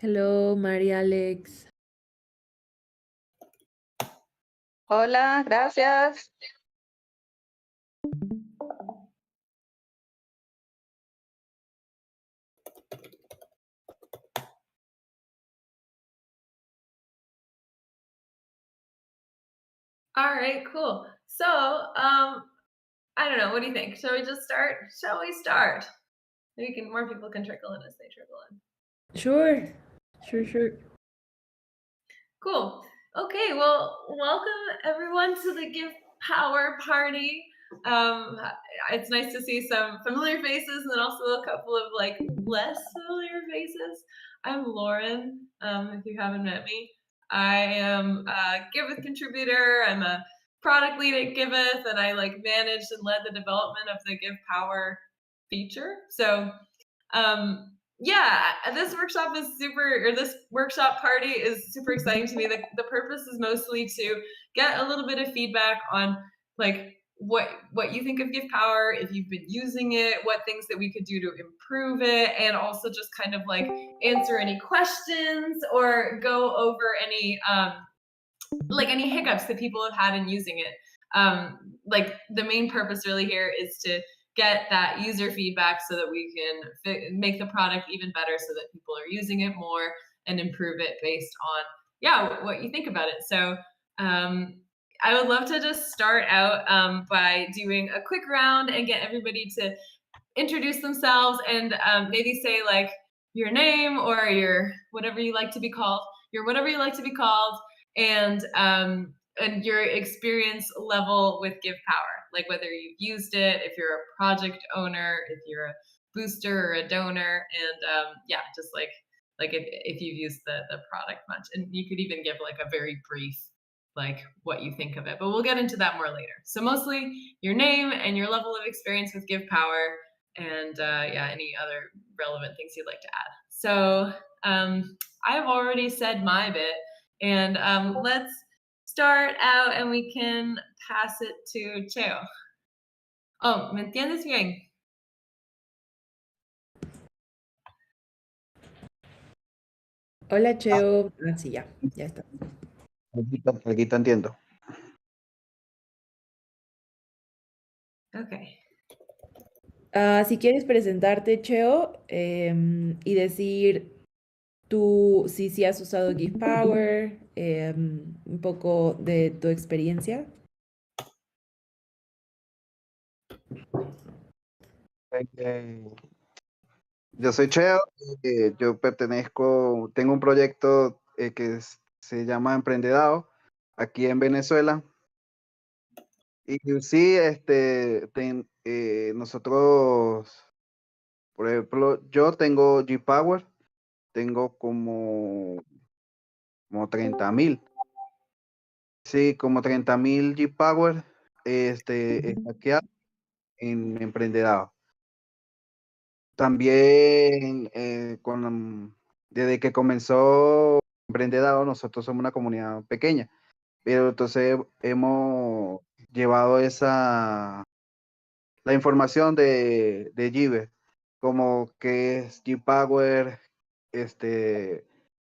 Hello, María Alex. Hola, gracias. All right, cool. So, I don't know. What do you think? Shall we just start? Shall we start? Maybe more people can trickle in as they trickle in. Sure. Cool. Okay, well, welcome everyone to the GIVpower party. It's nice to see some familiar faces and then also a couple of like less familiar faces. I'm Lauren, if you haven't met me. I am a Giveth contributor. I'm a product lead at Giveth, and I like managed and led the development of the GIVpower feature. So yeah, this workshop is this workshop party is super exciting to me. The purpose is mostly to get a little bit of feedback on like what you think of GivePower, if you've been using it, what things that we could do to improve it, and also just kind of like answer any questions or go over any any hiccups that people have had in using it. Like the main purpose really here is to get that user feedback so that we can make the product even better so that people are using it more and improve it based on what you think about it. So I would love to just start out by doing a quick round and get everybody to introduce themselves and maybe say like your name or your whatever you like to be called, and your experience level with GivePower, like whether you've used it, if you're a project owner, if you're a booster or a donor, and just like if you've used the product much, and you could even give like a very brief like what you think of it, but we'll get into that more later. So mostly your name and your level of experience with GivePower, and any other relevant things you'd like to add. So I've already said my bit, and let's start out and we can pass it to Cheo. Oh, ¿me entiendes bien? Hola, Cheo. Sí, ya está. Aquí te entiendo. Okay. Si quieres presentarte, Cheo, y decir tú si has usado GivePower, un poco de tu experiencia. Yo soy Cheo, yo tengo un proyecto se llama Emprendedao aquí en Venezuela. Y sí, nosotros, por ejemplo, yo tengo GPower, tengo como 30,000. Sí, como 30,000 GPower, aquí en Emprendedao. También desde que comenzó Emprendedao, nosotros somos una comunidad pequeña, pero entonces hemos llevado la información de Giveth, como qué es GPower, qué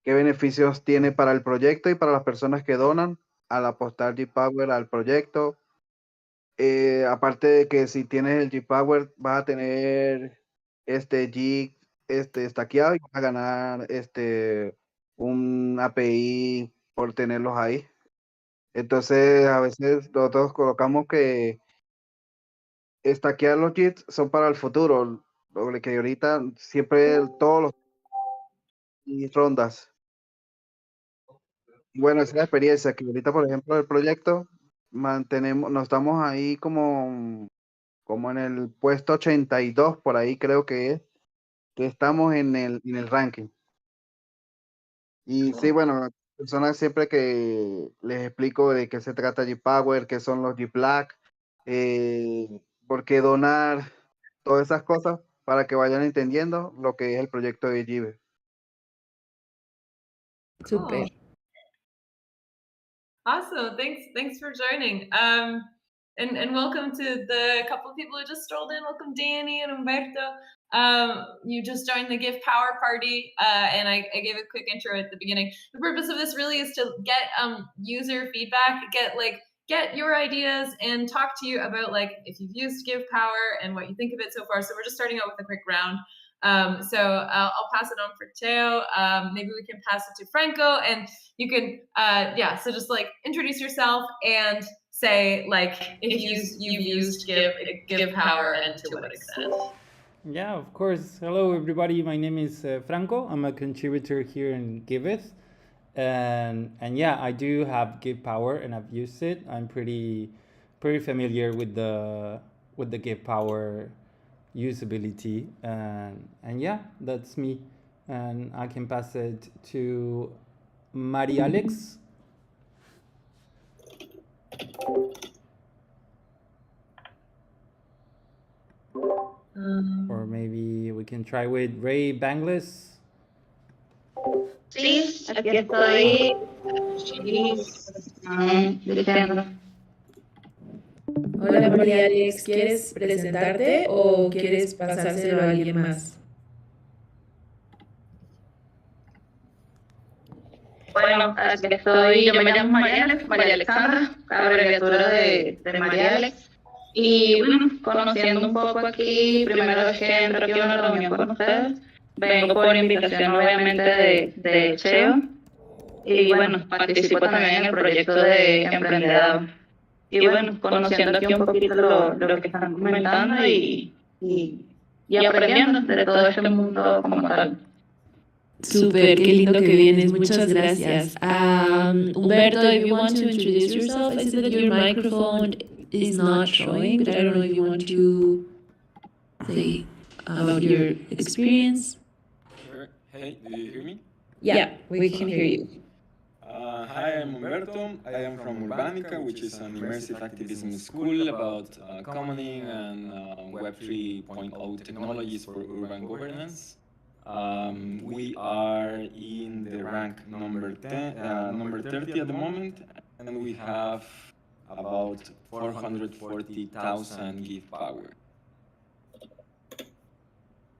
beneficios tiene para el proyecto y para las personas que donan al apostar GPower al proyecto. Aparte de que si tienes el GPower vas a tener G stackeado y vas a ganar un API por tenerlos ahí. Entonces a veces nosotros colocamos que stackear los JITs son para el futuro, lo que ahorita siempre todos los rondas. Bueno, esa es la experiencia que ahorita, por ejemplo, el proyecto nos estamos ahí como en el puesto 82, por ahí creo que estamos en el ranking. Y sí, bueno, personas siempre que les explico de qué se trata GPower, qué son los G-Black, por qué donar, todas esas cosas, para que vayan entendiendo lo que es el proyecto de Giveth. Súper. Awesome. Thanks for joining. And welcome to the couple of people who just strolled in. Welcome, Danny and Humberto. you just joined the GIVpower party, and I gave a quick intro at the beginning. The purpose of this really is to get user feedback, get your ideas, and talk to you about like if you've used GIVpower and what you think of it so far. So we're just starting out with a quick round. So I'll pass it on for Teo. Maybe we can pass it to Franco, and you can so just like introduce yourself and say like if you've used GIVpower and to what extent. Yeah, of course. Hello, everybody. My name is Franco. I'm a contributor here in Giveth, and yeah, I do have GIVpower and I've used it. I'm pretty familiar with the GIVpower usability, and yeah, that's me. And I can pass it to Maria Alex. Or maybe we can try with Ray Bangles. Sí, aquí estoy. Diciendo. Hola María Alex, ¿quieres presentarte o quieres pasárselo a alguien más? Bueno, aquí estoy. Yo me llamo María Alex, María Alexandra, abreviatura de María Alex. Y bueno, conociendo un poco aquí, primera vez que entro aquí a una reunión con ustedes, vengo por invitación obviamente de Cheo. Y bueno, participo también en el proyecto de Emprendedor. Y bueno, conociendo aquí un poquito lo que están comentando y aprendiendo de todo este mundo como tal. Súper, qué lindo que vienes, muchas gracias. Humberto, if you want to introduce yourself, I see that your microphone is not showing, but I don't know if you want to say about your experience. Sure. Hey, do you hear me? Yeah, we can hear you. Hi, I'm Humberto. I am from Urbanica, which is an immersive activism school about commoning and Web 3.0 technologies for urban governance. We are in the rank number 30 at the moment, and we have about 440,000 GIVpower.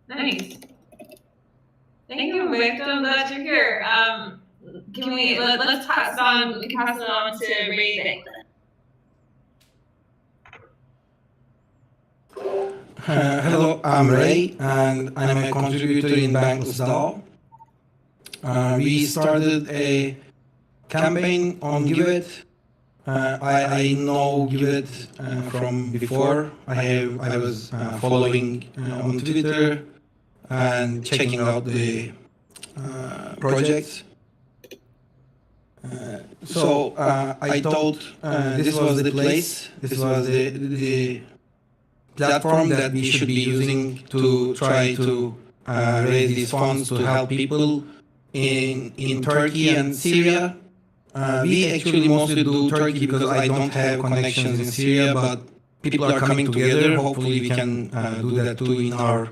Nice. Thank you, Humberto. I'm glad you're here. Let's pass it on to Ray Bangles. Hello, I'm Ray, and I'm a contributor in Bangles DAO. We started a campaign on Giveth. I know Giveth from before. I was following on Twitter and checking out the projects. So I thought this was the place, this was the platform that we should be using to try to raise these funds to help people in Turkey and Syria. We actually mostly do Turkey because I don't have connections in Syria, but people are coming together. Hopefully we can do that too in our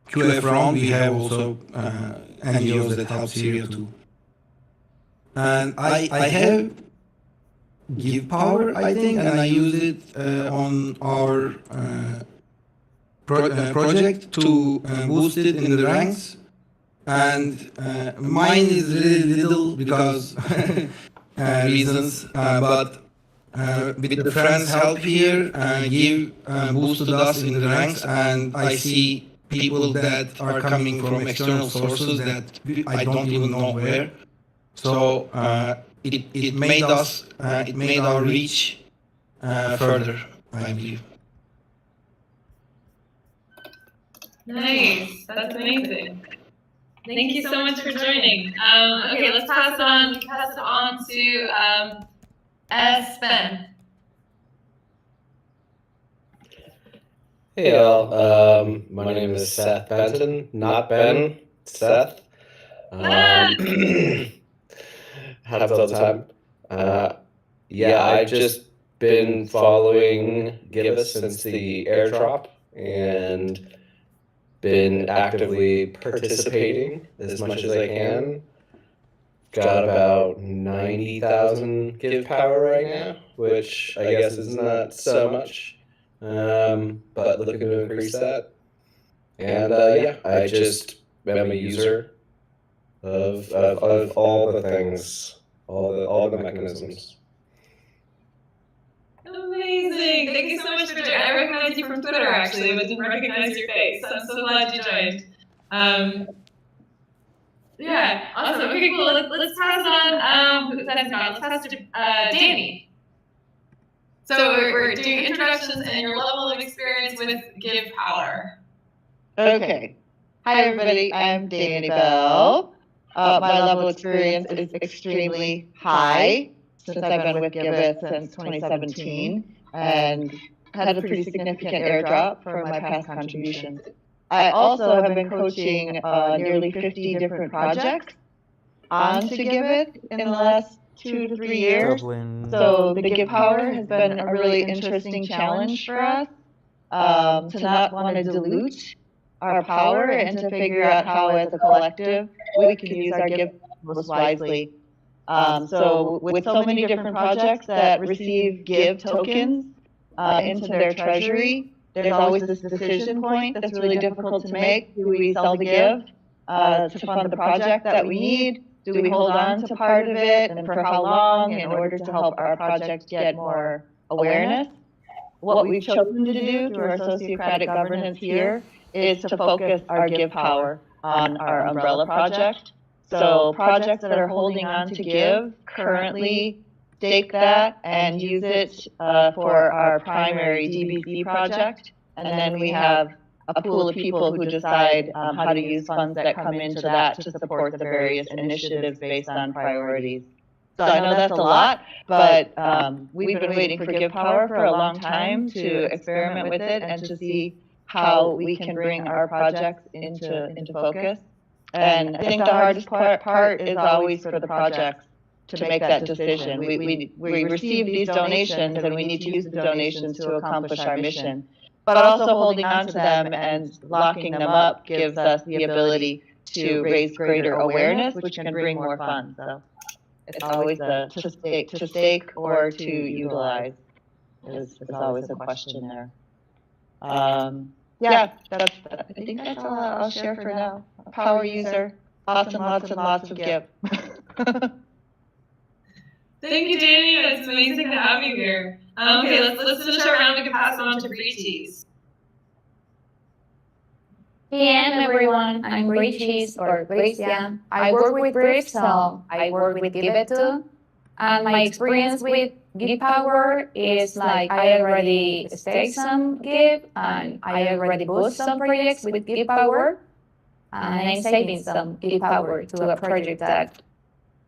QF round. We have also NGOs that help Syria too. And I have GIVpower, I think, and I use it on our project to boost it in the ranks. And mine is really little because reasons, but with the friends' help here, Give boosted us in the ranks, and I see people that are coming from external sources that I don't even know where. So it made us, it made our reach further, I believe. Nice, that's amazing. Thank you so much for joining. Okay, let's pass it on to Ben. Hey all, my name is Seth Benton, not Ben, Seth. Happens all the time. I've just been following Giveth since the airdrop and been actively participating as much as I can. Got about 90,000 GIVpower right now, which I guess is not so much. but looking to increase that. And yeah, I just am a user of all the things, all the mechanisms. Amazing! Thank you so much for joining. I recognize you from Twitter actually, but didn't recognize your face. I'm so glad you joined. Yeah, awesome. Okay, cool. Let's pass it on. Who's passing on? Let's pass it to Danny. So we're doing introductions and your level of experience with GIVpower. Okay. Hi, everybody. I'm Danny Bell. My level of experience is extremely high since I've been with Giveth since 2017 and had a pretty significant airdrop for my past contributions. I also have been coaching nearly 50 different projects onto Giveth in the last 2 to 3 years. So the GIVpower has been a really interesting challenge for us to not want to dilute our power and to figure out how, as a collective, we can use our Give most wisely. So with so many different projects that receive Give tokens into their treasury, there's always this decision point that's really difficult to make. Do we sell the Give to fund the project that we need? Do we hold on to part of it, and for how long, in order to help our project get more awareness? What we've chosen to do through our sociocratic governance here is to focus our GIVpower on our umbrella project. So projects that are holding on to Give currently stake that and use it for our primary DBC project. And then we have a pool of people who decide how to use funds that come into that to support the various initiatives based on priorities. So I know that's a lot, but we've been waiting for GIVpower for a long time to experiment with it and to see how we can bring our projects into focus. And I think the hardest part is always for the projects to make that decision. We receive these donations and we need to use the donations to accomplish our mission. But also holding on to them and locking them up gives us the ability to raise greater awareness, which can bring more funds. So it's always to stake or to utilize is always a question there. Yeah, I think that's all I'll share for now. Power user, lots and lots of Give. Thank you, Danny. It's amazing to have you here. Okay, let's finish our round. We can pass it on to Breechies. Hey everyone, I'm Breechies or Gracia. I work with Brief, so I work with Giveth too. And my experience with GIVpower is like I already staked some Give and I already boost some projects with GIVpower. And I'm saving some GIVpower to a project that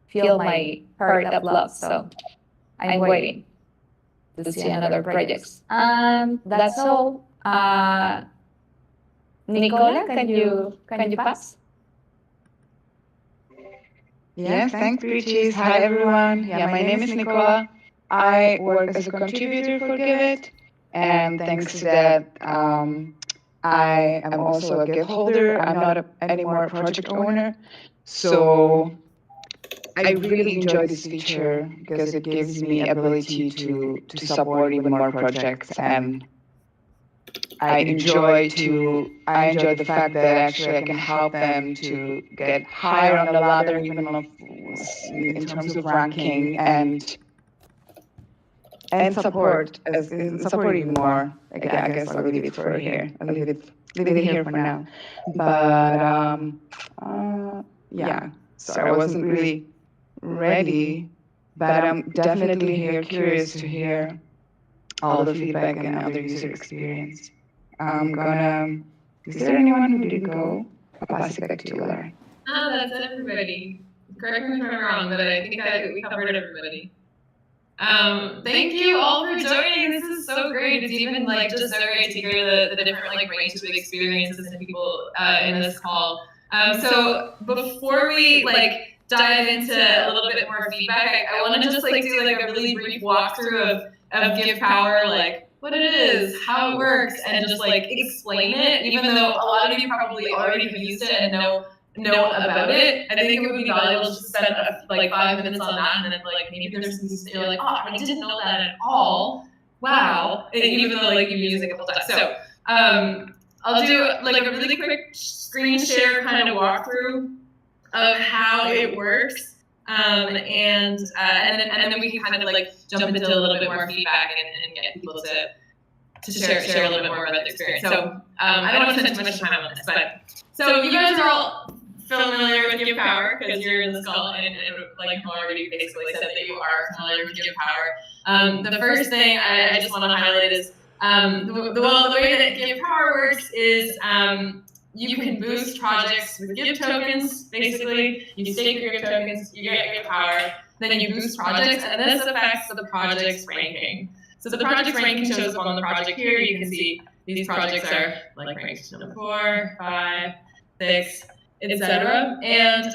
fill my heart of love. So I'm waiting to see another projects. And that's all. Nicola, can you pass? Yes, thanks, Breechies. Hi, everyone. Yeah, my name is Nicola. I work as a contributor for Giveth, and thanks to that, I am also a Give holder. I'm not anymore a project owner, so I really enjoy this feature because it gives me ability to support even more projects, and I enjoy the fact that actually I can help them to get higher on the ladder, even in terms of ranking and support even more. I guess I'll leave it for here. I'll leave it here for now. But yeah, so I wasn't really ready, but I'm definitely here, curious to hear all the feedback and other user experience. Is there anyone who didn't go? I'll pass it back to you, Laura. Oh, that's everybody. Correct me if I'm wrong, but I think we covered everybody. Thank you all for joining. This is so great. It's even like just so great to hear the different like ranges of experiences and people in this call. So before we like dive into a little bit more feedback, I want to just like do like a really brief walkthrough of GIVpower, like what it is, how it works, and just like explain it, even though a lot of you probably already have used it and know about it. I think it would be valuable just to spend like 5 minutes on that, and then like maybe there's some things that you're like, oh, I didn't know that at all. wow, even though like you've been using it a couple times. So I'll do like a really quick screen share kind of walkthrough of how it works, and then we can kind of like jump into a little bit more feedback and get people to share a little bit more about the experience. So I don't want to spend too much time on this, but so you guys are all familiar with GIVpower because you're in this call, and like already basically said that you are familiar with GIVpower. The first thing I just want to highlight is the way that GIVpower works is you can boost projects with Give tokens. Basically, you stake your Give tokens, you get GIVpower, then you boost projects, and this affects the project's ranking. So the project's ranking shows up on the project here. You can see these projects are like ranked number 4, 5, 6, etc. And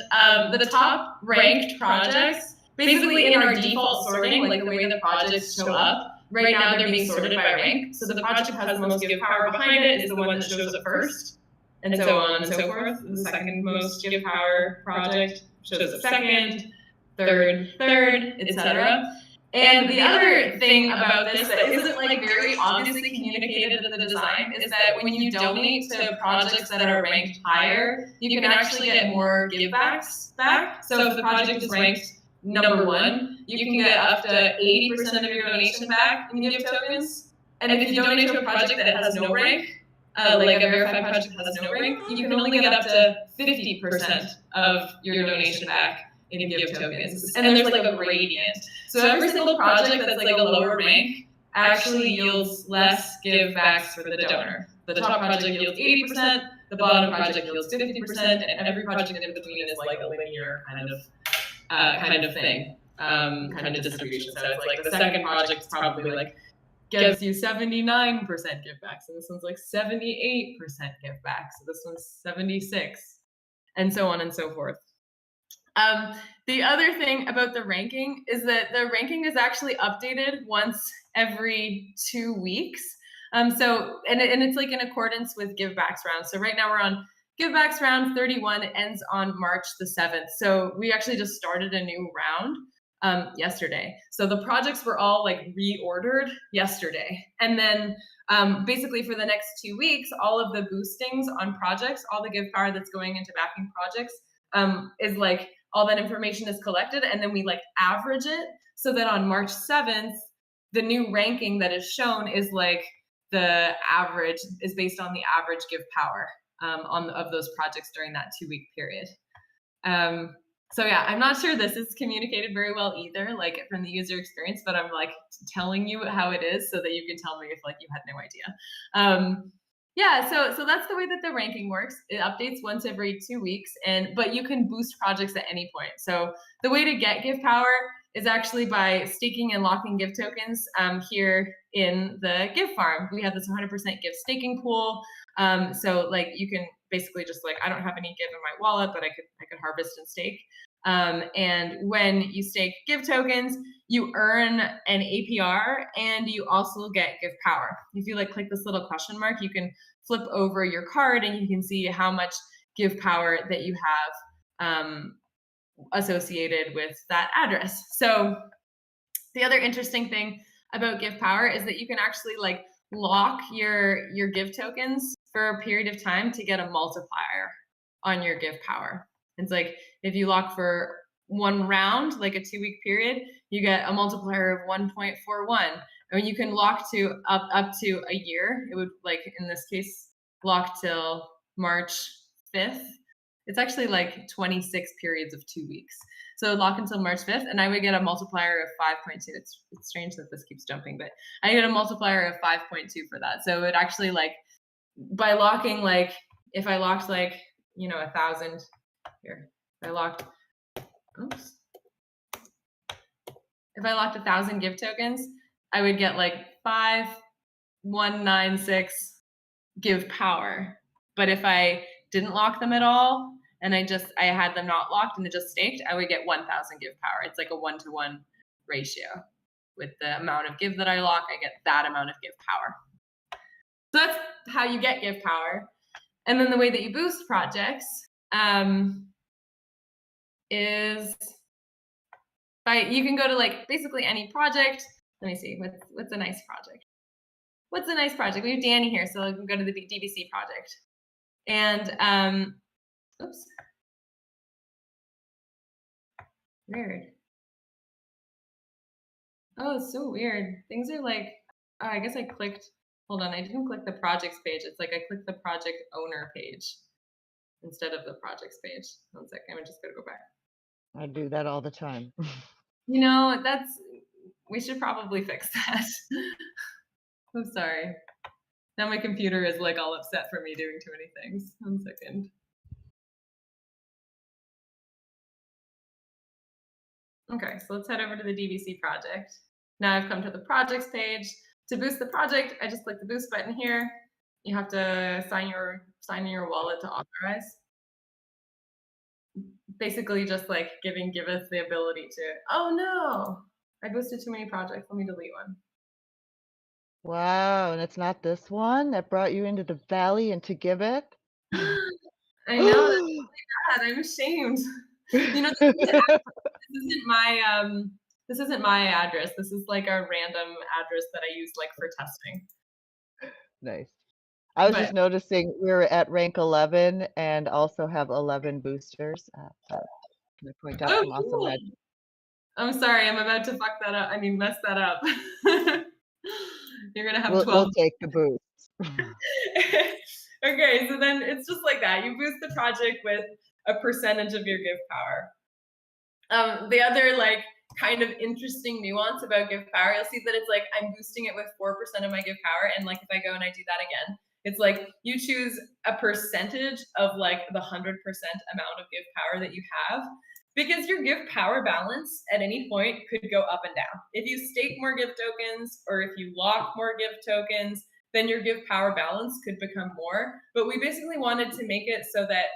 the top ranked projects, basically in our default sorting, like the way the projects show up, right now they're being sorted by rank. So the project has the most GIVpower behind it is the one that shows up first, and so on and so forth. The second most GIVpower project shows up second, third, etc. And the other thing about this that isn't like very obviously communicated in the design is that when you donate to projects that are ranked higher, you can actually get more givebacks back. So if the project is ranked number 1, you can get up to 80% of your donation back in Give tokens. And if you donate to a project that has no rank, like a verified project has no rank, you can only get up to 50% of your donation back in Give tokens, and there's like a gradient. So every single project that's like a lower rank actually yields less givebacks for the donor. The top project yields 80%, the bottom project yields 50%, and every project in between is like a linear kind of thing, kind of distribution. So it's like the second project probably like gives you 79% givebacks, and this one's like 78% givebacks, so this one's 76, and so on and so forth. The other thing about the ranking is that the ranking is actually updated once every 2 weeks. And it's like in accordance with givebacks round. So right now we're on givebacks round 31. It ends on March the 7th. So we actually just started a new round yesterday. So the projects were all like reordered yesterday. And then basically for the next 2 weeks, all of the boostings on projects, all the GIVpower that's going into backing projects is like, all that information is collected, and then we like average it so that on March 7th, the new ranking that is shown is like the average is based on the average GIVpower of those projects during that 2-week period. So yeah, I'm not sure this is communicated very well either, like from the user experience, but I'm like telling you how it is so that you can tell me if like you had no idea. Yeah, so that's the way that the ranking works. It updates once every 2 weeks, but you can boost projects at any point. So the way to get GIVpower is actually by staking and locking Give tokens here in the Give farm. We have this 100% Give staking pool. So like you can basically just like, I don't have any Give in my wallet, but I could harvest and stake. And when you stake Give tokens, you earn an APR and you also get GIVpower. If you like click this little question mark, you can flip over your card and you can see how much GIVpower that you have associated with that address. So the other interesting thing about GIVpower is that you can actually like lock your Give tokens for a period of time to get a multiplier on your GIVpower. It's like if you lock for 1 round, like a 2-week period, you get a multiplier of 1.41. And you can lock to up to a year. It would like in this case lock till March 5th. It's actually like 26 periods of 2 weeks. So lock until March 5th, and I would get a multiplier of 5.2. It's strange that this keeps jumping, but I get a multiplier of 5.2 for that. So it actually like by locking like if I locked like 1,000 here, if I locked 1,000 Give tokens, I would get like 5,196 GIVpower. But if I didn't lock them at all and I had them not locked and it just staked, I would get 1,000 GIVpower. It's like a 1-to-1 ratio. With the amount of Give that I lock, I get that amount of GIVpower. So that's how you get GIVpower. And then the way that you boost projects is you can go to like basically any project Let me see, what's a nice project? What's a nice project? We have Danny here, so we can go to the DBC project. And, oops. Weird. Oh, it's so weird. Things are like, oh, I guess I clicked, hold on, I didn't click the projects page. It's like I clicked the project owner page instead of the projects page. 1 second, I'm just gonna go back. I do that all the time. You know, we should probably fix that. I'm sorry. Now my computer is like all upset for me doing too many things. 1 second. Okay, so let's head over to the DBC project. Now I've come to the projects page. To boost the project, I just click the boost button here. You have to sign in your wallet to authorize. Basically just like giving Giveth the ability to, oh no, I boosted too many projects, let me delete one. Wow, and it's not this one that brought you into the valley and to Giveth? I know, that's really bad, I'm ashamed. You know, this isn't my address. This is like a random address that I use like for testing. Nice. I was just noticing we're at rank 11 and also have 11 boosters. Can I point out some awesome Cool. I'm sorry, I'm about to fuck that up. I mean, mess that up. You're gonna have 12. We'll take the boost. Okay, so then it's just like that. You boost the project with a percentage of your GIVpower. The other like kind of interesting nuance about GIVpower, you'll see that it's like I'm boosting it with 4% of my GIVpower, and like if I go and I do that again, it's like you choose a percentage of like the 100% amount of GIVpower that you have, because your GIVpower balance at any point could go up and down. If you stake more GIV tokens or if you lock more GIV tokens, then your GIVpower balance could become more. But we basically wanted to make it so that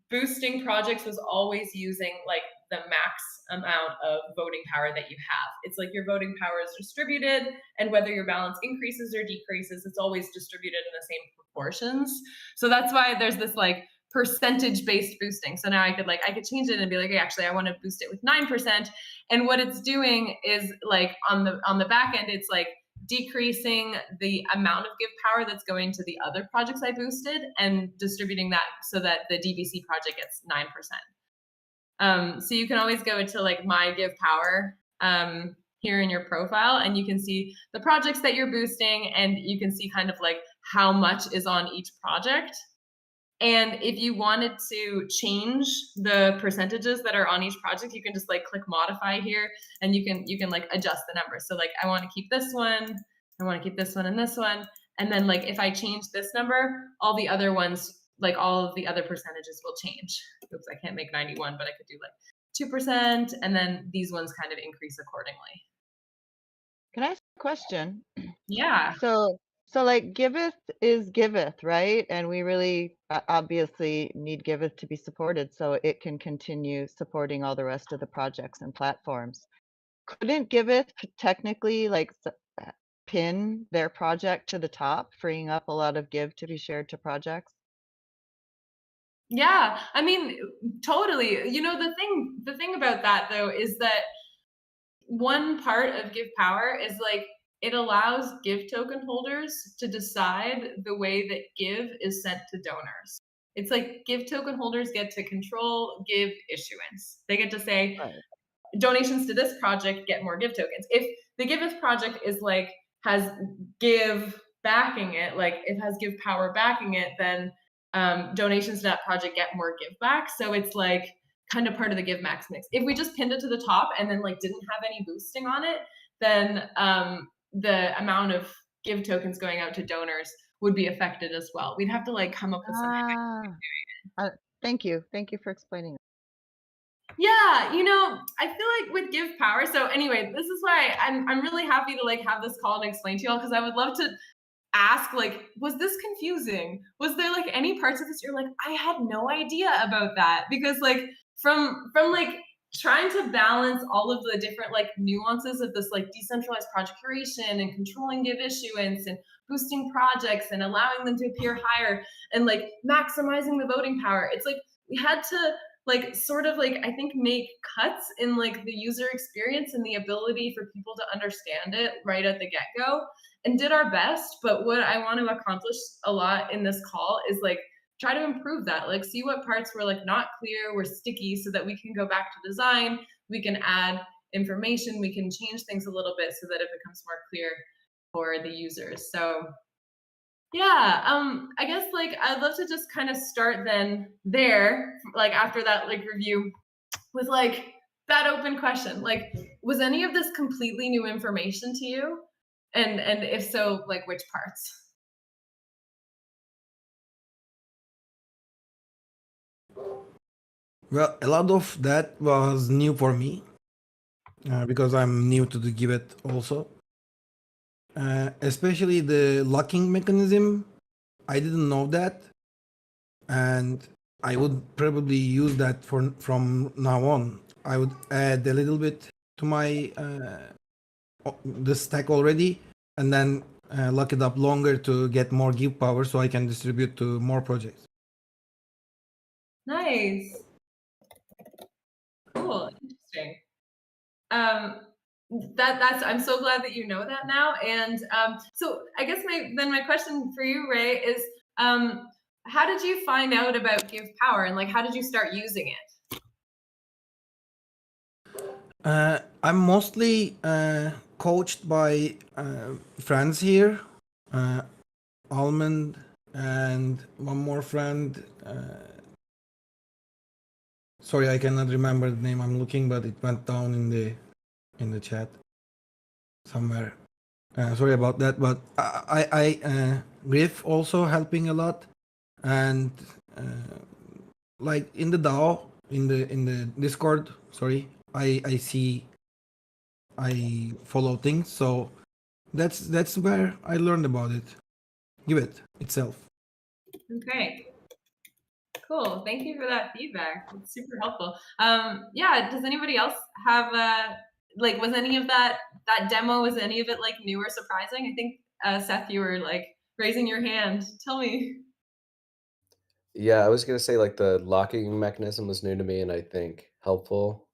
boosting projects was always using like the max amount of voting power that you have. It's like your voting power is distributed, and whether your balance increases or decreases, it's always distributed in the same proportions. So that's why there's this like percentage-based boosting. So now I could change it and be like, hey, actually, I want to boost it with 9%. And what it's doing is like on the back end, it's like decreasing the amount of GIVpower that's going to the other projects I boosted and distributing that so that the DBC project gets 9%. So you can always go to like my GIVpower here in your profile, and you can see the projects that you're boosting, and you can see kind of like how much is on each project. And if you wanted to change the percentages that are on each project, you can just like click modify here, and you can like adjust the numbers. So like I want to keep this one, I want to keep this one and this one. And then like if I change this number, all the other ones, like all of the other percentages will change. Oops, I can't make 91, but I could do like 2%, and then these ones kind of increase accordingly. Can I ask a question? Yeah. So like Giveth is Giveth, right? And we really obviously need Giveth to be supported so it can continue supporting all the rest of the projects and platforms. Couldn't Giveth technically like pin their project to the top, freeing up a lot of Give to be shared to projects? Yeah, I mean, totally. You know, the thing about that though is that one part of GIVpower is like it allows Give token holders to decide the way that Give is sent to donors. It's like Give token holders get to control Give issuance. They get to say, donations to this project get more Give tokens. If the Giveth project is like has Give backing it, like it has GIVpower backing it, then donations to that project get more Give back. So it's like kind of part of the Give max mix. If we just pinned it to the top and then like didn't have any boosting on it, then the amount of Give tokens going out to donors would be affected as well. We'd have to like come up with some. Thank you for explaining. Yeah, you know, I feel like with GIVpower. So anyway, this is why I'm really happy to like have this call and explain to y'all, because I would love to ask, like, was this confusing? Was there like any parts of this you're like, I had no idea about that? Because like from like trying to balance all of the different like nuances of this like decentralized project creation and controlling Give issuance and boosting projects and allowing them to appear higher and like maximizing the voting power, it's like we had to like sort of like I think make cuts in like the user experience and the ability for people to understand it right at the get-go, and did our best. But what I want to accomplish a lot in this call is like try to improve that, like see what parts were like not clear, were sticky, so that we can go back to design, we can add information, we can change things a little bit so that it becomes more clear for the users. So yeah, I guess like I'd love to just kind of start then there, like after that like review, with like that open question. Like, was any of this completely new information to you? And if so, like which parts? Well, a lot of that was new for me because I'm new to the Giveth also. Especially the locking mechanism. I didn't know that, and I would probably use that from now on. I would add a little bit to my the stack already, and then lock it up longer to get more GIVpower so I can distribute to more projects. Nice. Cool. Interesting. That's I'm so glad that you know that now. And so I guess my question for you, Ray, is how did you find out about GIVpower, and like how did you start using it? I'm mostly coached by friends here, Almond and one more friend. Sorry, I cannot remember the name. I'm looking, but it went down in the chat somewhere. Sorry about that, but I Griff also helping a lot, and like in the DAO, in the Discord. Sorry, I follow things, so that's where I learned about it. Giveth itself. Okay. Cool. Thank you for that feedback. It's super helpful. Yeah. Does anybody else have like was any of that demo, was any of it like new or surprising? I think Seth, you were like raising your hand. Tell me. Yeah, I was gonna say like the locking mechanism was new to me and I think helpful.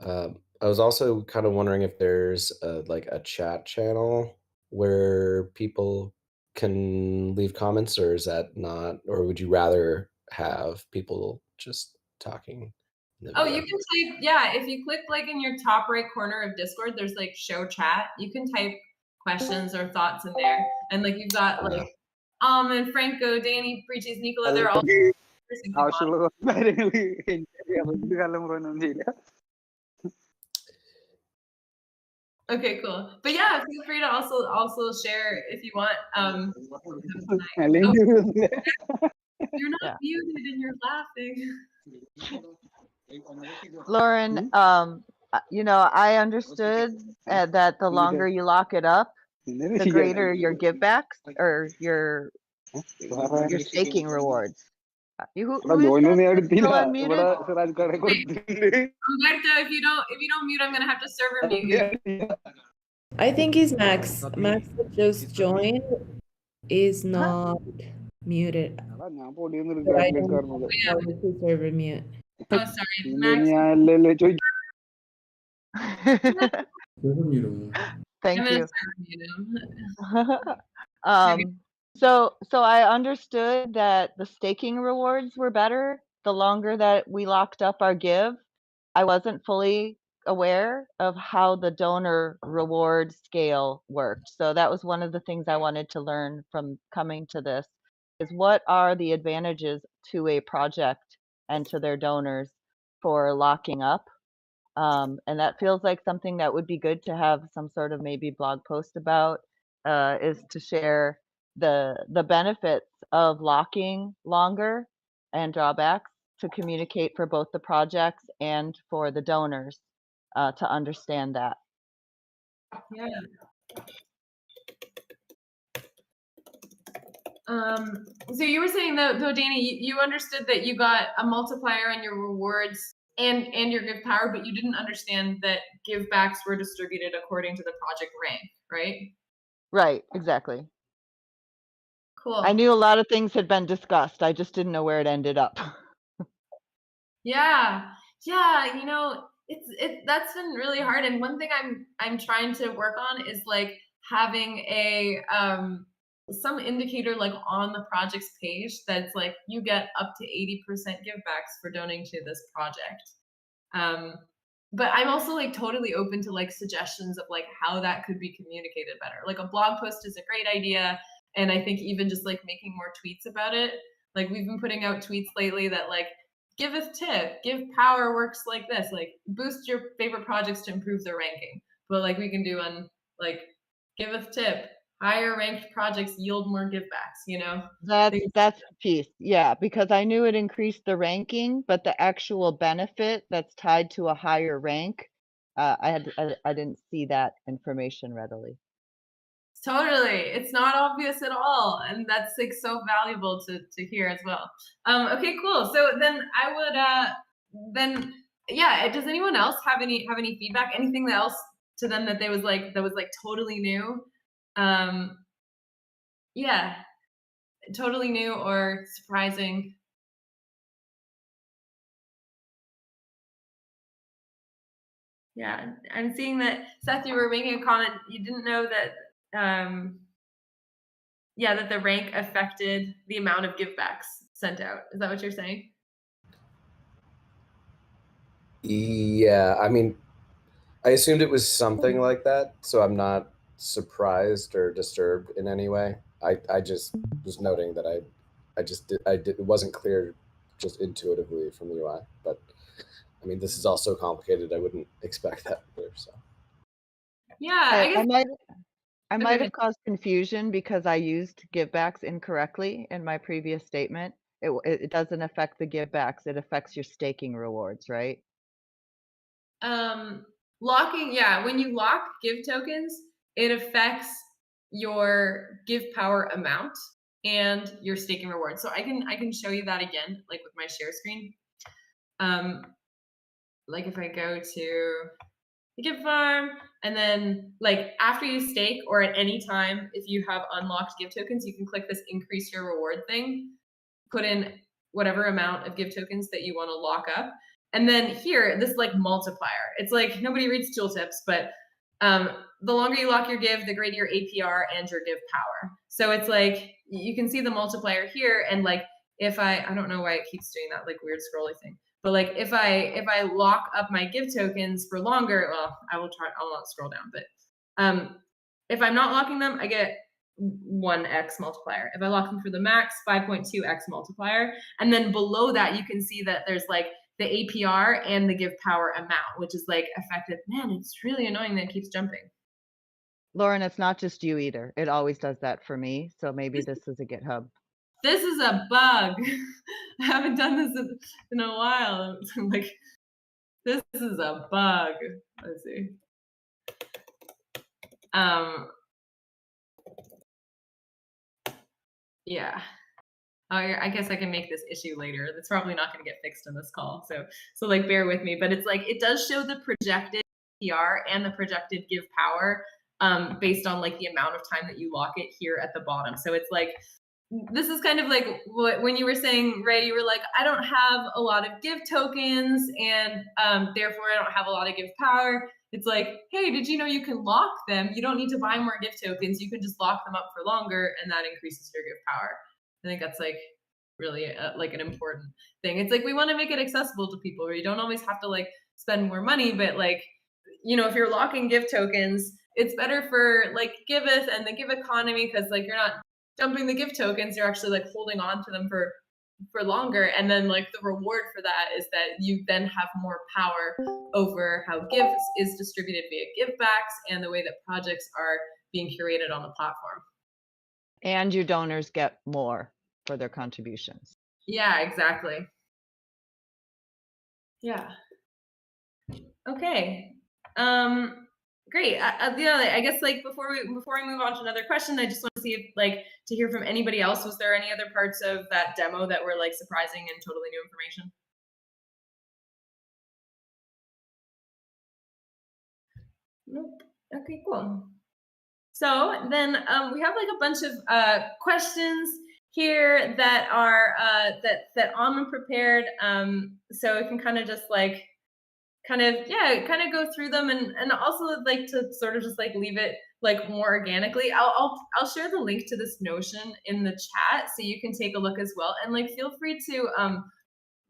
I was also kind of wondering if there's like a chat channel where people can leave comments, or is that not, or would you rather have people just talking in the Oh, video? you can type, yeah, if you click like in your top right corner of Discord, there's like show chat. You can type questions or thoughts in there. And like you've got like and Franco, Danny, Breaches, Nicola, they're all okay, cool. But yeah, feel free to also share if you want. You're not muted and you're laughing. Lauren, you know, I understood that the longer you lock it up, the greater your givebacks or your staking rewards. Who is that? Still unmuted? Humberto, if you don't mute, I'm gonna have to server mute you. I think it's Max. Max that just joined is not muted. But I don't know how to server mute. Oh, sorry, Max. Thank you. So I understood that the staking rewards were better the longer that we locked up our give. I wasn't fully aware of how the donor reward scale worked. So that was one of the things I wanted to learn from coming to this, is what are the advantages to a project and to their donors for locking up. And that feels like something that would be good to have some sort of maybe blog post about, is to share the benefits of locking longer and drawbacks, to communicate for both the projects and for the donors to understand that. Yeah. So you were saying though, Danny, you understood that you got a multiplier on your rewards and your GIVpower, but you didn't understand that givebacks were distributed according to the project rank, right? Right, exactly. Cool. I knew a lot of things had been discussed. I just didn't know where it ended up. Yeah, yeah, you know, that's been really hard. And one thing I'm trying to work on is like having a some indicator like on the project's page that's like you get up to 80% givebacks for donating to this project. Um, but I'm also like totally open to like suggestions of like how that could be communicated better. Like a blog post is a great idea, and I think even just like making more tweets about it. Like we've been putting out tweets lately that like Giveth tip, GIVpower works like this, like boost your favorite projects to improve their ranking. But like we can do on like Giveth tip, higher ranked projects yield more givebacks, you know? That's the piece. Yeah, because I knew it increased the ranking, but the actual benefit that's tied to a higher rank, I didn't see that information readily. Totally. It's not obvious at all. And that's like so valuable to hear as well. Okay, cool. So then I would then yeah, does anyone else have any feedback? Anything else to them that was like totally new? Yeah, totally new or surprising. Yeah, I'm seeing that Seth, you were making a comment. You didn't know that yeah, that the rank affected the amount of givebacks sent out. Is that what you're saying? Yeah, I mean, I assumed it was something like that, so I'm not surprised or disturbed in any way. I just was noting that it wasn't clear just intuitively from the UI, but I mean, this is all so complicated, I wouldn't expect that clear, so. Yeah, I guess I might have caused confusion because I used givebacks incorrectly in my previous statement. It doesn't affect the givebacks, it affects your staking rewards, right? Locking, yeah, when you lock give tokens, it affects your GIVpower amount and your staking reward. So I can show you that again, like with my share screen. Like if I go to the Give farm, and then like after you stake or at any time, if you have unlocked give tokens, you can click this increase your reward thing, put in whatever amount of give tokens that you want to lock up. And then here, this like multiplier. It's like nobody reads tooltips, but the longer you lock your give, the greater your APR and your GIVpower. So it's like you can see the multiplier here, and like if I don't know why it keeps doing that like weird scrolly thing, but like if I lock up my give tokens for longer, well, I'll not scroll down, but if I'm not locking them, I get 1x multiplier. If I lock them for the max, 5.2x multiplier. And then below that, you can see that there's like the APR and the GIVpower amount, which is like affected. Man, it's really annoying that it keeps jumping. Lauren, it's not just you either. It always does that for me. So maybe this is a GitHub. This is a bug. I haven't done this in a while. Like, this is a bug. Let's see. Yeah. I guess I can make this issue later. That's probably not going to get fixed in this call. So like bear with me. But it's like it does show the projected PR and the projected GIVpower based on like the amount of time that you lock it here at the bottom. So it's like this is kind of like when you were saying, Ray, you were like, I don't have a lot of give tokens and therefore I don't have a lot of GIVpower. It's like, hey, did you know you can lock them? You don't need to buy more give tokens. You can just lock them up for longer and that increases your GIVpower. I think that's like really like an important thing. It's like we want to make it accessible to people where you don't always have to like spend more money, but like, you know, if you're locking give tokens, it's better for like Giveth and the give economy because like you're not dumping the give tokens, you're actually like holding on to them for longer. And then like the reward for that is that you then have more power over how give is distributed via givebacks and the way that projects are being curated on the platform. And your donors get more for their contributions. Yeah, exactly. Yeah. Okay. Great. I guess like before we move on to another question, I just want to see if like to hear from anybody else. Was there any other parts of that demo that were like surprising and totally new information? Nope. Okay, cool. So then we have like a bunch of questions here that are that Alma prepared. So we can kind of just like kind of go through them, and also like to sort of just like leave it like more organically. I'll share the link to this Notion in the chat so you can take a look as well, and like feel free to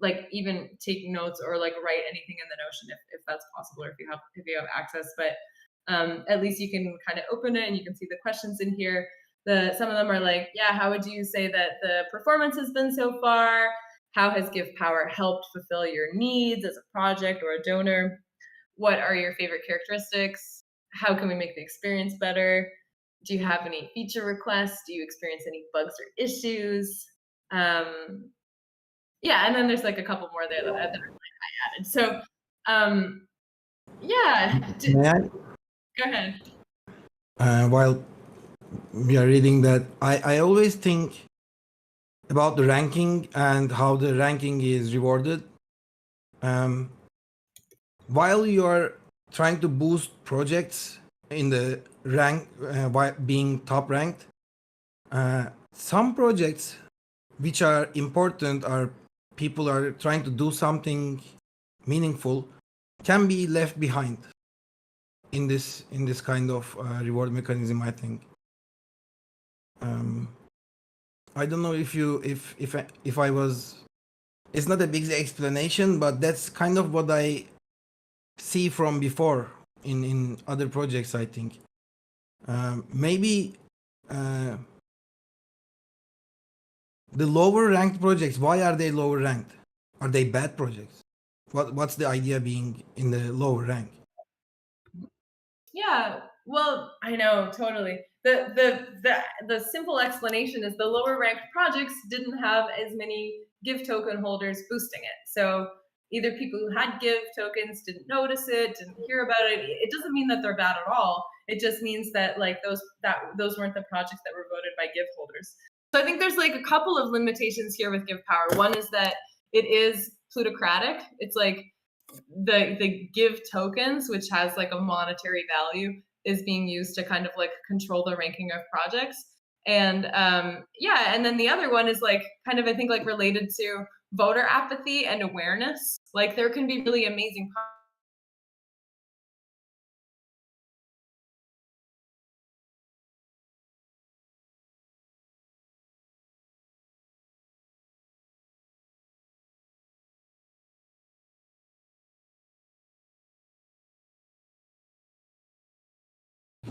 like even take notes or like write anything in the Notion if that's possible, or if you have access. But at least you can kind of open it and you can see the questions in here. Some of them are like, yeah, how would you say that the performance has been so far? How has GivePower helped fulfill your needs as a project or a donor? What are your favorite characteristics? How can we make the experience better? Do you have any feature requests? Do you experience any bugs or issues? Yeah, and then there's like a couple more there that I added. So, yeah. May I? Go ahead. While we are reading that, I always think about the ranking and how the ranking is rewarded. While you are trying to boost projects in the rank, by being top ranked, some projects which are important, are people are trying to do something meaningful, can be left behind in this kind of reward mechanism, I think. I don't know if I was. It's not a big explanation, but that's kind of what I see from before in other projects, I think. Maybe the lower ranked projects, why are they lower ranked? Are they bad projects? What's the idea being in the lower rank? Yeah, well, I know, totally. The simple explanation is the lower ranked projects didn't have as many Give token holders boosting it. So either people who had Give tokens didn't notice it, didn't hear about it. It doesn't mean that they're bad at all. It just means that like those weren't the projects that were voted by Give holders. So I think there's like a couple of limitations here with GivePower. One is that it is plutocratic. It's like the Give tokens, which has like a monetary value, is being used to kind of like control the ranking of projects. And yeah, and then the other one is like kind of, I think, like related to voter apathy and awareness. Like there can be really amazing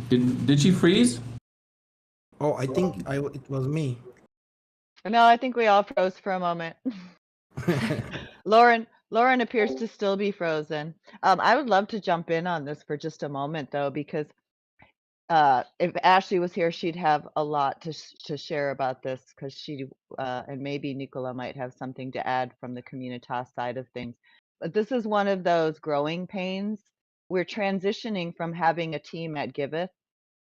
Did she freeze? Oh, I think it was me. No, I think we all froze for a moment. Lauren appears to still be frozen. I would love to jump in on this for just a moment, though, because if Ashley was here, she'd have a lot to share about this, because she and maybe Nicola might have something to add from the Communitas side of things. But this is one of those growing pains. We're transitioning from having a team at Giveth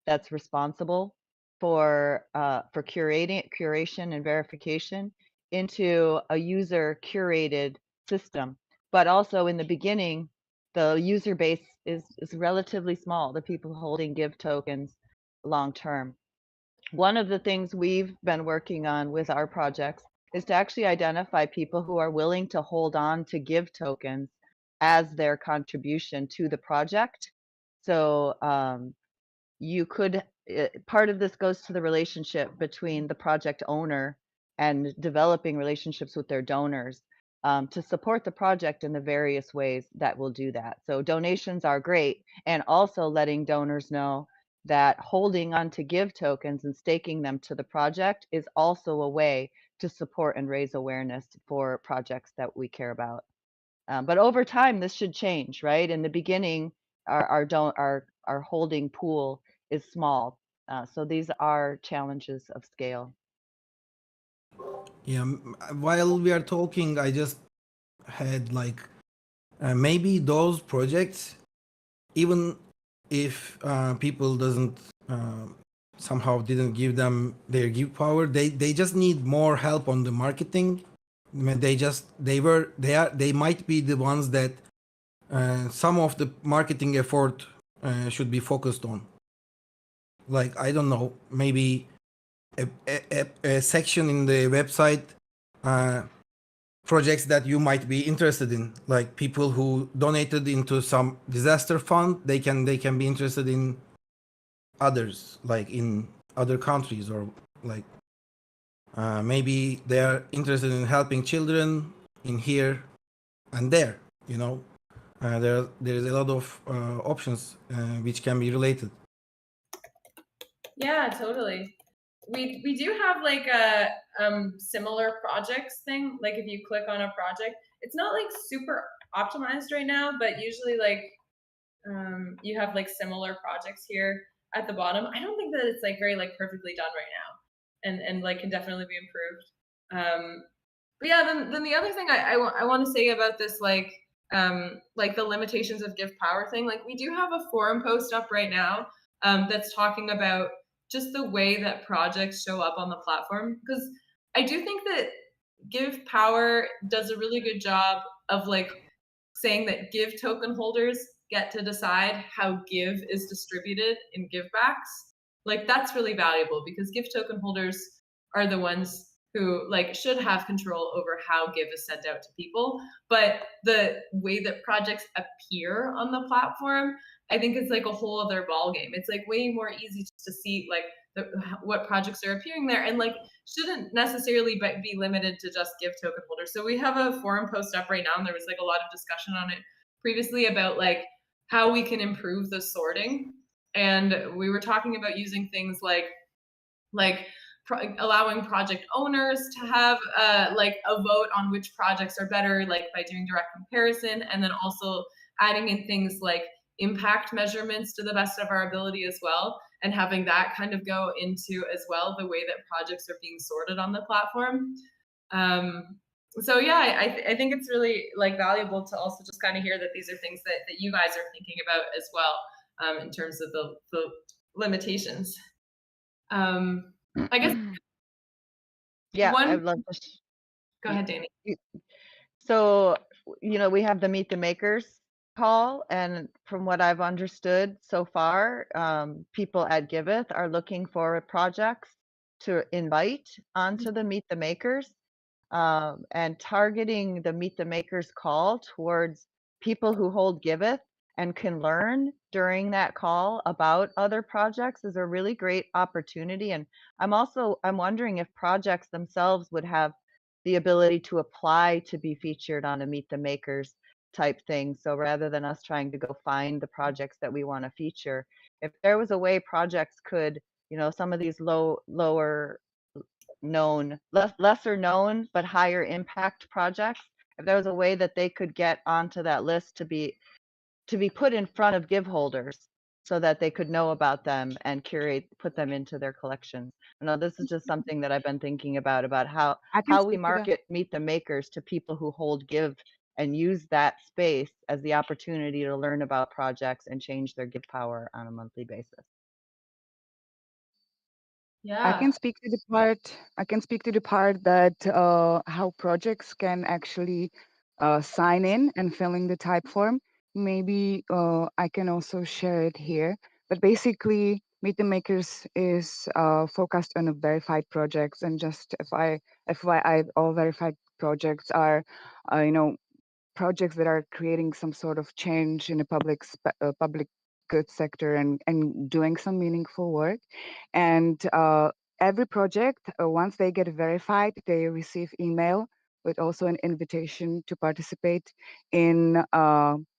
that's responsible for curation and verification into a user curated system. But also in the beginning, the user base is relatively small, the people holding Give tokens long term. One of the things we've been working on with our projects is to actually identify people who are willing to hold on to Give tokens as their contribution to the project. So you could, part of this goes to the relationship between the project owner and developing relationships with their donors to support the project in the various ways that will do that. So donations are great, and also letting donors know that holding on to Give tokens and staking them to the project is also a way to support and raise awareness for projects that we care about. But over time, this should change, right? In the beginning, our holding pool is small. So these are challenges of scale. Yeah, while we are talking, I just had like maybe those projects, even if people doesn't somehow didn't give them their GIVpower, they just need more help on the marketing. I mean, they might be the ones that some of the marketing effort should be focused on. Like, I don't know, maybe a section in the website, projects that you might be interested in, like people who donated into some disaster fund. They can be interested in others, like in other countries, or like maybe they are interested in helping children in here and there. You know, there is a lot of options which can be related. Yeah, totally. We do have like a similar projects thing. Like if you click on a project, it's not like super optimized right now, but usually like you have like similar projects here at the bottom. I don't think that it's like very like perfectly done right now, and like can definitely be improved. But yeah, then the other thing I want to say about this like the limitations of GIVpower thing, like we do have a forum post up right now that's talking about just the way that projects show up on the platform, because I do think that GIVpower does a really good job of like saying that Give token holders get to decide how Give is distributed in givebacks. Like that's really valuable because Give token holders are the ones who like should have control over how Give is sent out to people. But the way that projects appear on the platform, I think it's like a whole other ballgame. It's like way more easy to see like what projects are appearing there, and like shouldn't necessarily be limited to just Give token holders. So we have a forum post up right now, and there was like a lot of discussion on it previously about like how we can improve the sorting. And we were talking about using things like allowing project owners to have like a vote on which projects are better, like by doing direct comparison, and then also adding in things like impact measurements to the best of our ability as well, and having that kind of go into as well the way that projects are being sorted on the platform. So yeah, I think it's really like valuable to also just kind of hear that these are things that you guys are thinking about as well, in terms of the limitations. I guess. Yeah, One. I'd love to. Go ahead, Danny. So, you know, we have the Meet the Makers call, and from what I've understood so far, people at Giveth are looking for projects to invite onto the Meet the Makers, and targeting the Meet the Makers call towards people who hold Giveth and can learn during that call about other projects is a really great opportunity. And I'm wondering if projects themselves would have the ability to apply to be featured on a Meet the Makers type thing. So rather than us trying to go find the projects that we want to feature, if there was a way projects could, you know, some of these lesser known but higher impact projects, if there was a way that they could get onto that list to be put in front of give holders so that they could know about them and put them into their collections. I know this is just something that I've been thinking about how we market Meet the Makers to people who hold Give, and use that space as the opportunity to learn about projects and change their GIVpower on a monthly basis. Yeah. I can speak to the part that how projects can actually sign in and fill in the type form. Maybe I can also share it here. But basically, Meet the Makers is focused on verified projects, and just FYI, all verified projects are, you know, projects that are creating some sort of change in the public good sector, and doing some meaningful work. And every project, once they get verified, they receive email with also an invitation to participate in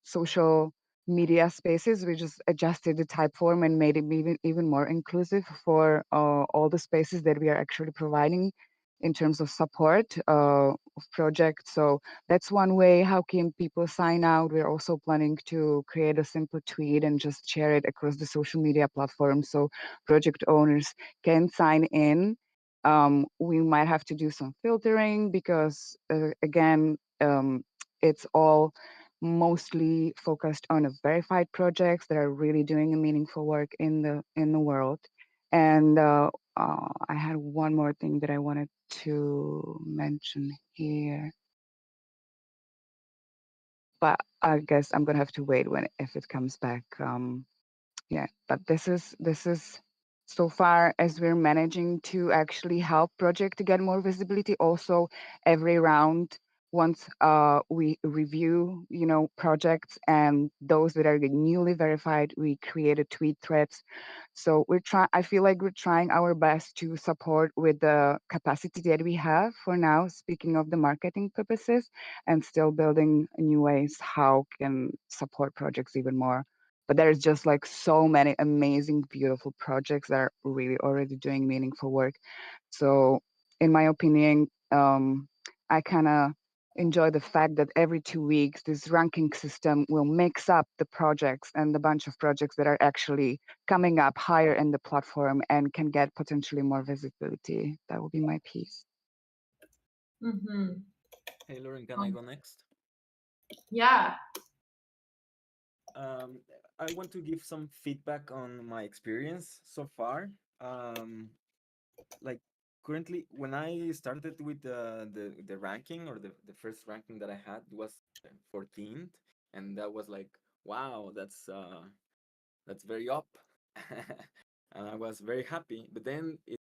social media spaces. We just adjusted the type form and made it even more inclusive for all the spaces that we are actually providing in terms of support of projects. So that's one way how can people sign out. We're also planning to create a simple tweet and just share it across the social media platforms so project owners can sign in. We might have to do some filtering because again, it's all mostly focused on verified projects that are really doing a meaningful work in the world. And I had one more thing that I wanted to mention here, but I guess I'm gonna have to wait if it comes back. Yeah, but this is so far as we're managing to actually help project to get more visibility. Also, every round, once we review, projects and those that are newly verified, we created tweet threads. So I feel like we're trying our best to support with the capacity that we have for now, speaking of the marketing purposes, and still building new ways how can support projects even more. But there's just like so many amazing, beautiful projects that are really already doing meaningful work. So in my opinion, I kind of enjoy the fact that every 2 weeks, this ranking system will mix up the projects and the bunch of projects that are actually coming up higher in the platform and can get potentially more visibility. That will be my piece. Mm-hmm. Hey, Lauren, can I go next? Yeah. I want to give some feedback on my experience so far. Like currently, when I started with the ranking, or the first ranking that I had was 14th, and that was like, wow, that's very up. And I was very happy. But then it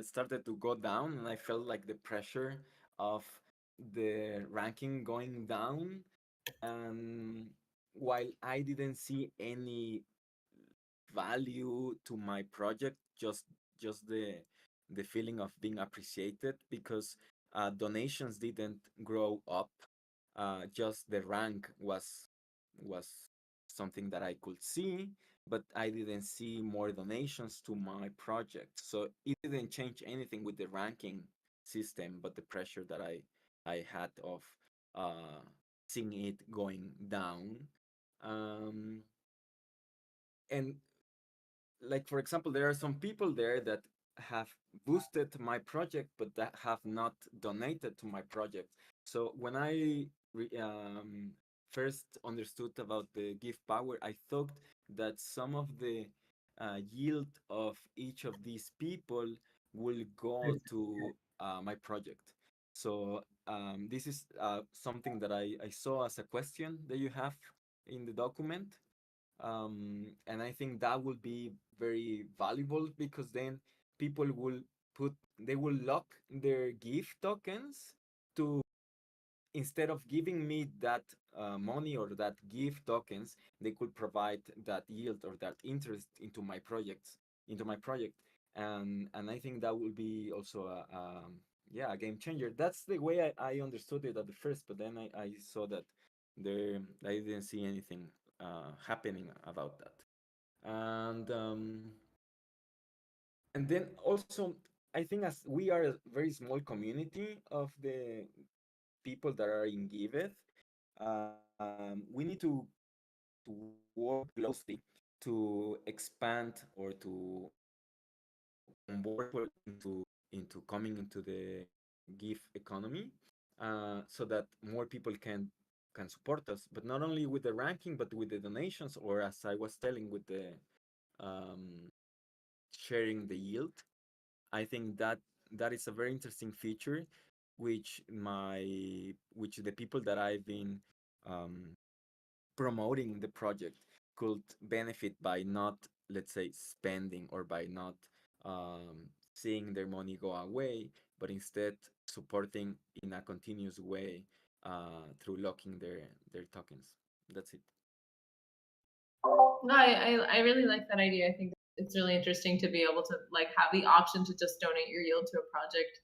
started to go down, and I felt like the pressure of the ranking going down. And while I didn't see any value to my project, just the feeling of being appreciated, because donations didn't grow up. Just the rank was something that I could see, but I didn't see more donations to my project. So it didn't change anything with the ranking system, but the pressure that I had of uh, seeing it going down. Um, and like, for example, there are some people there that have boosted my project but that have not donated to my project. So when I first understood about the GIVpower, I thought that some of the yield of each of these people will go to my project. So this is something that I saw as a question that you have in the document. And I think that will be very valuable, because then people will they will lock their gift tokens to, instead of giving me that money or that gift tokens, they could provide that yield or that interest into my project. And I think that will be also a game changer. That's the way I understood it at the first, but then I saw that I didn't see anything happening about that. And then also, I think, as we are a very small community of the people that are in Giveth, we need to work closely to expand or to onboard people into coming into the Give economy, so that more people can support us, but not only with the ranking, but with the donations, or, as I was telling, with the um, sharing the yield. I think that is a very interesting feature, which the people that I've been um, promoting the project could benefit by not, let's say, spending, or by not seeing their money go away, but instead supporting in a continuous way through locking their tokens. That's it. No, I really like that idea. I think it's really interesting to be able to like have the option to just donate your yield to a project.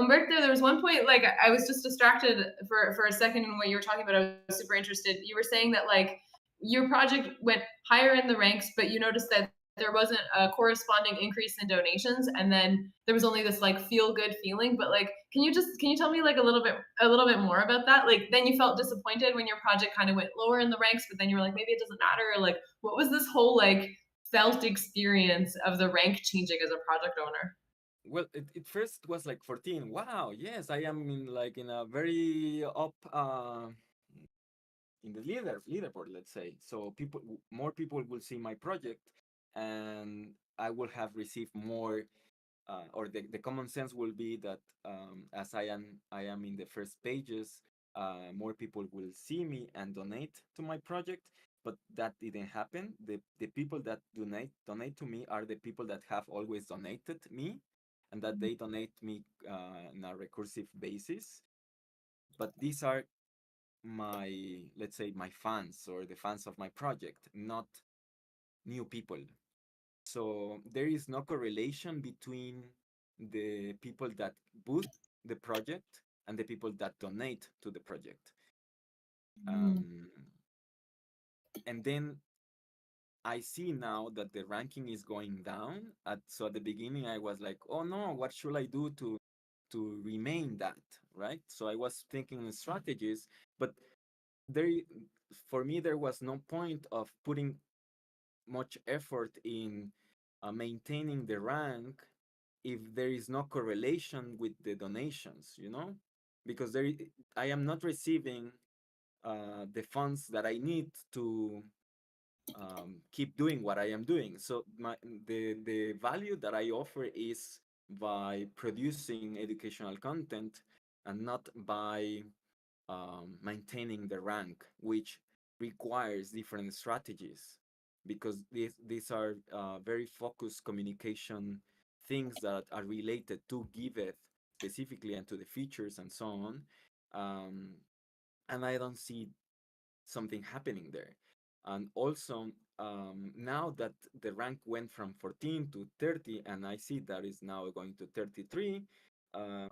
Umberto, there was one point, like I was just distracted for a second in what you were talking about. I was super interested. You were saying that like your project went higher in the ranks, but you noticed that there wasn't a corresponding increase in donations, and then there was only this like feel good feeling. But like, can you tell me like a little bit more about that? Like, then you felt disappointed when your project kind of went lower in the ranks, but then you were like, maybe it doesn't matter. Or like, what was this whole like felt experience of the rank changing as a project owner? Well, it first was like 14. Wow, yes, I am in a very up in the leaderboard, let's say. So more people will see my project, and I will have received more, or the common sense will be that, as I am in the first pages, more people will see me and donate to my project. but that didn't happen. The people that donate to me are the people that have always donated me, and that they donate me on a recursive basis. But these are my, let's say, my fans or the fans of my project, not new people. So there is no correlation between the people that boost the project and the people that donate to the project. And then I see now that the ranking is going down. So at the beginning, I was like, oh no, what should I do to remain that, right? So I was thinking in strategies, but there, for me, there was no point of putting much effort in maintaining the rank if there is no correlation with the donations, because I am not receiving the funds that I need to keep doing what I am doing. So the value that I offer is by producing educational content and not by maintaining the rank, which requires different strategies, because these are very focused communication things that are related to Giveth specifically and to the features and so on. And I don't see something happening there. And also, now that the rank went from 14 to 30, and I see that is now going to 33,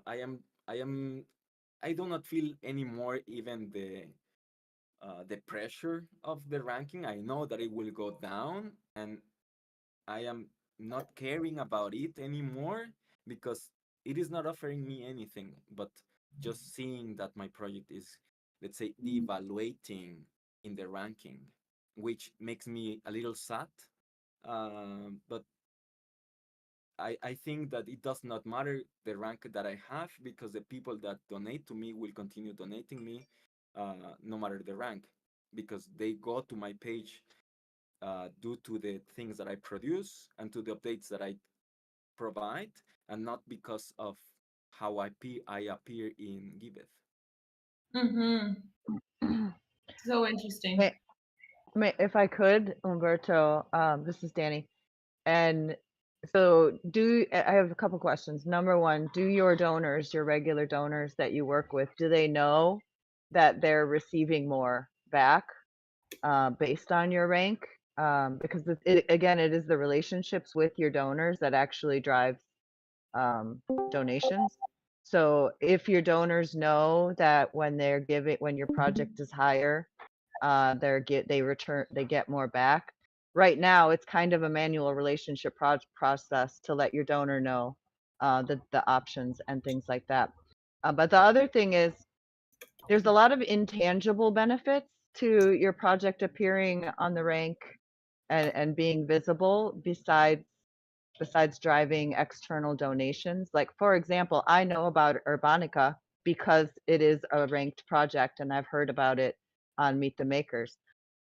I do not feel anymore even the pressure of the ranking. I know that it will go down, and I am not caring about it anymore because it is not offering me anything, but just seeing that my project is, let's say, devaluating in the ranking, which makes me a little sad. But I think that it does not matter the rank that I have, because the people that donate to me will continue donating me no matter the rank, because they go to my page due to the things that I produce and to the updates that I provide, and not because of how I appear in Giveth. So interesting. If I could, Umberto, this is Danny. And so I have a couple questions. Number one, do your donors, your regular donors that you work with, do they know that they're receiving more back based on your rank? Because again, it is the relationships with your donors that actually drives donations. So if your donors know that when when your project is higher, they get more back. Right now, it's kind of a manual relationship process to let your donor know the options and things like that. But the other thing is, there's a lot of intangible benefits to your project appearing on the rank and being visible besides driving external donations. Like, for example, I know about Urbanica because it is a ranked project and I've heard about it on Meet the Makers.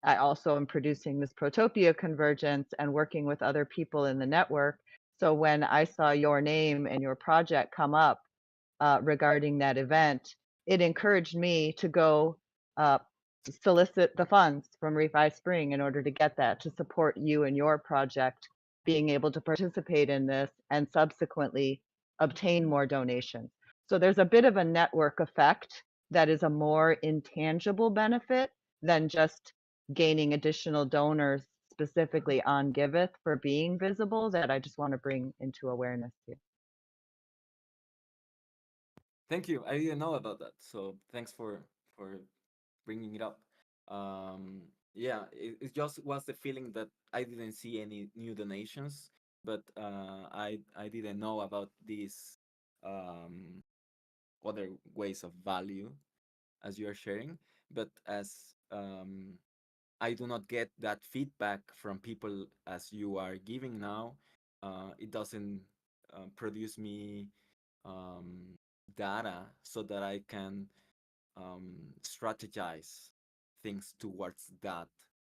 I also am producing this Protopia convergence and working with other people in the network. So when I saw your name and your project come up regarding that event, it encouraged me to go uh, solicit the funds from Refi Spring in order to get that, to support you and your project being able to participate in this and subsequently obtain more donations. So there's a bit of a network effect that is a more intangible benefit than just gaining additional donors specifically on Giveth for being visible, that I just want to bring into awareness here. Thank you. I didn't know about that, so thanks for bringing it up. Yeah, it just was the feeling that I didn't see any new donations, but I didn't know about these other ways of value as you are sharing. But as I do not get that feedback from people as you are giving now, it doesn't produce me data so that I can strategize things towards that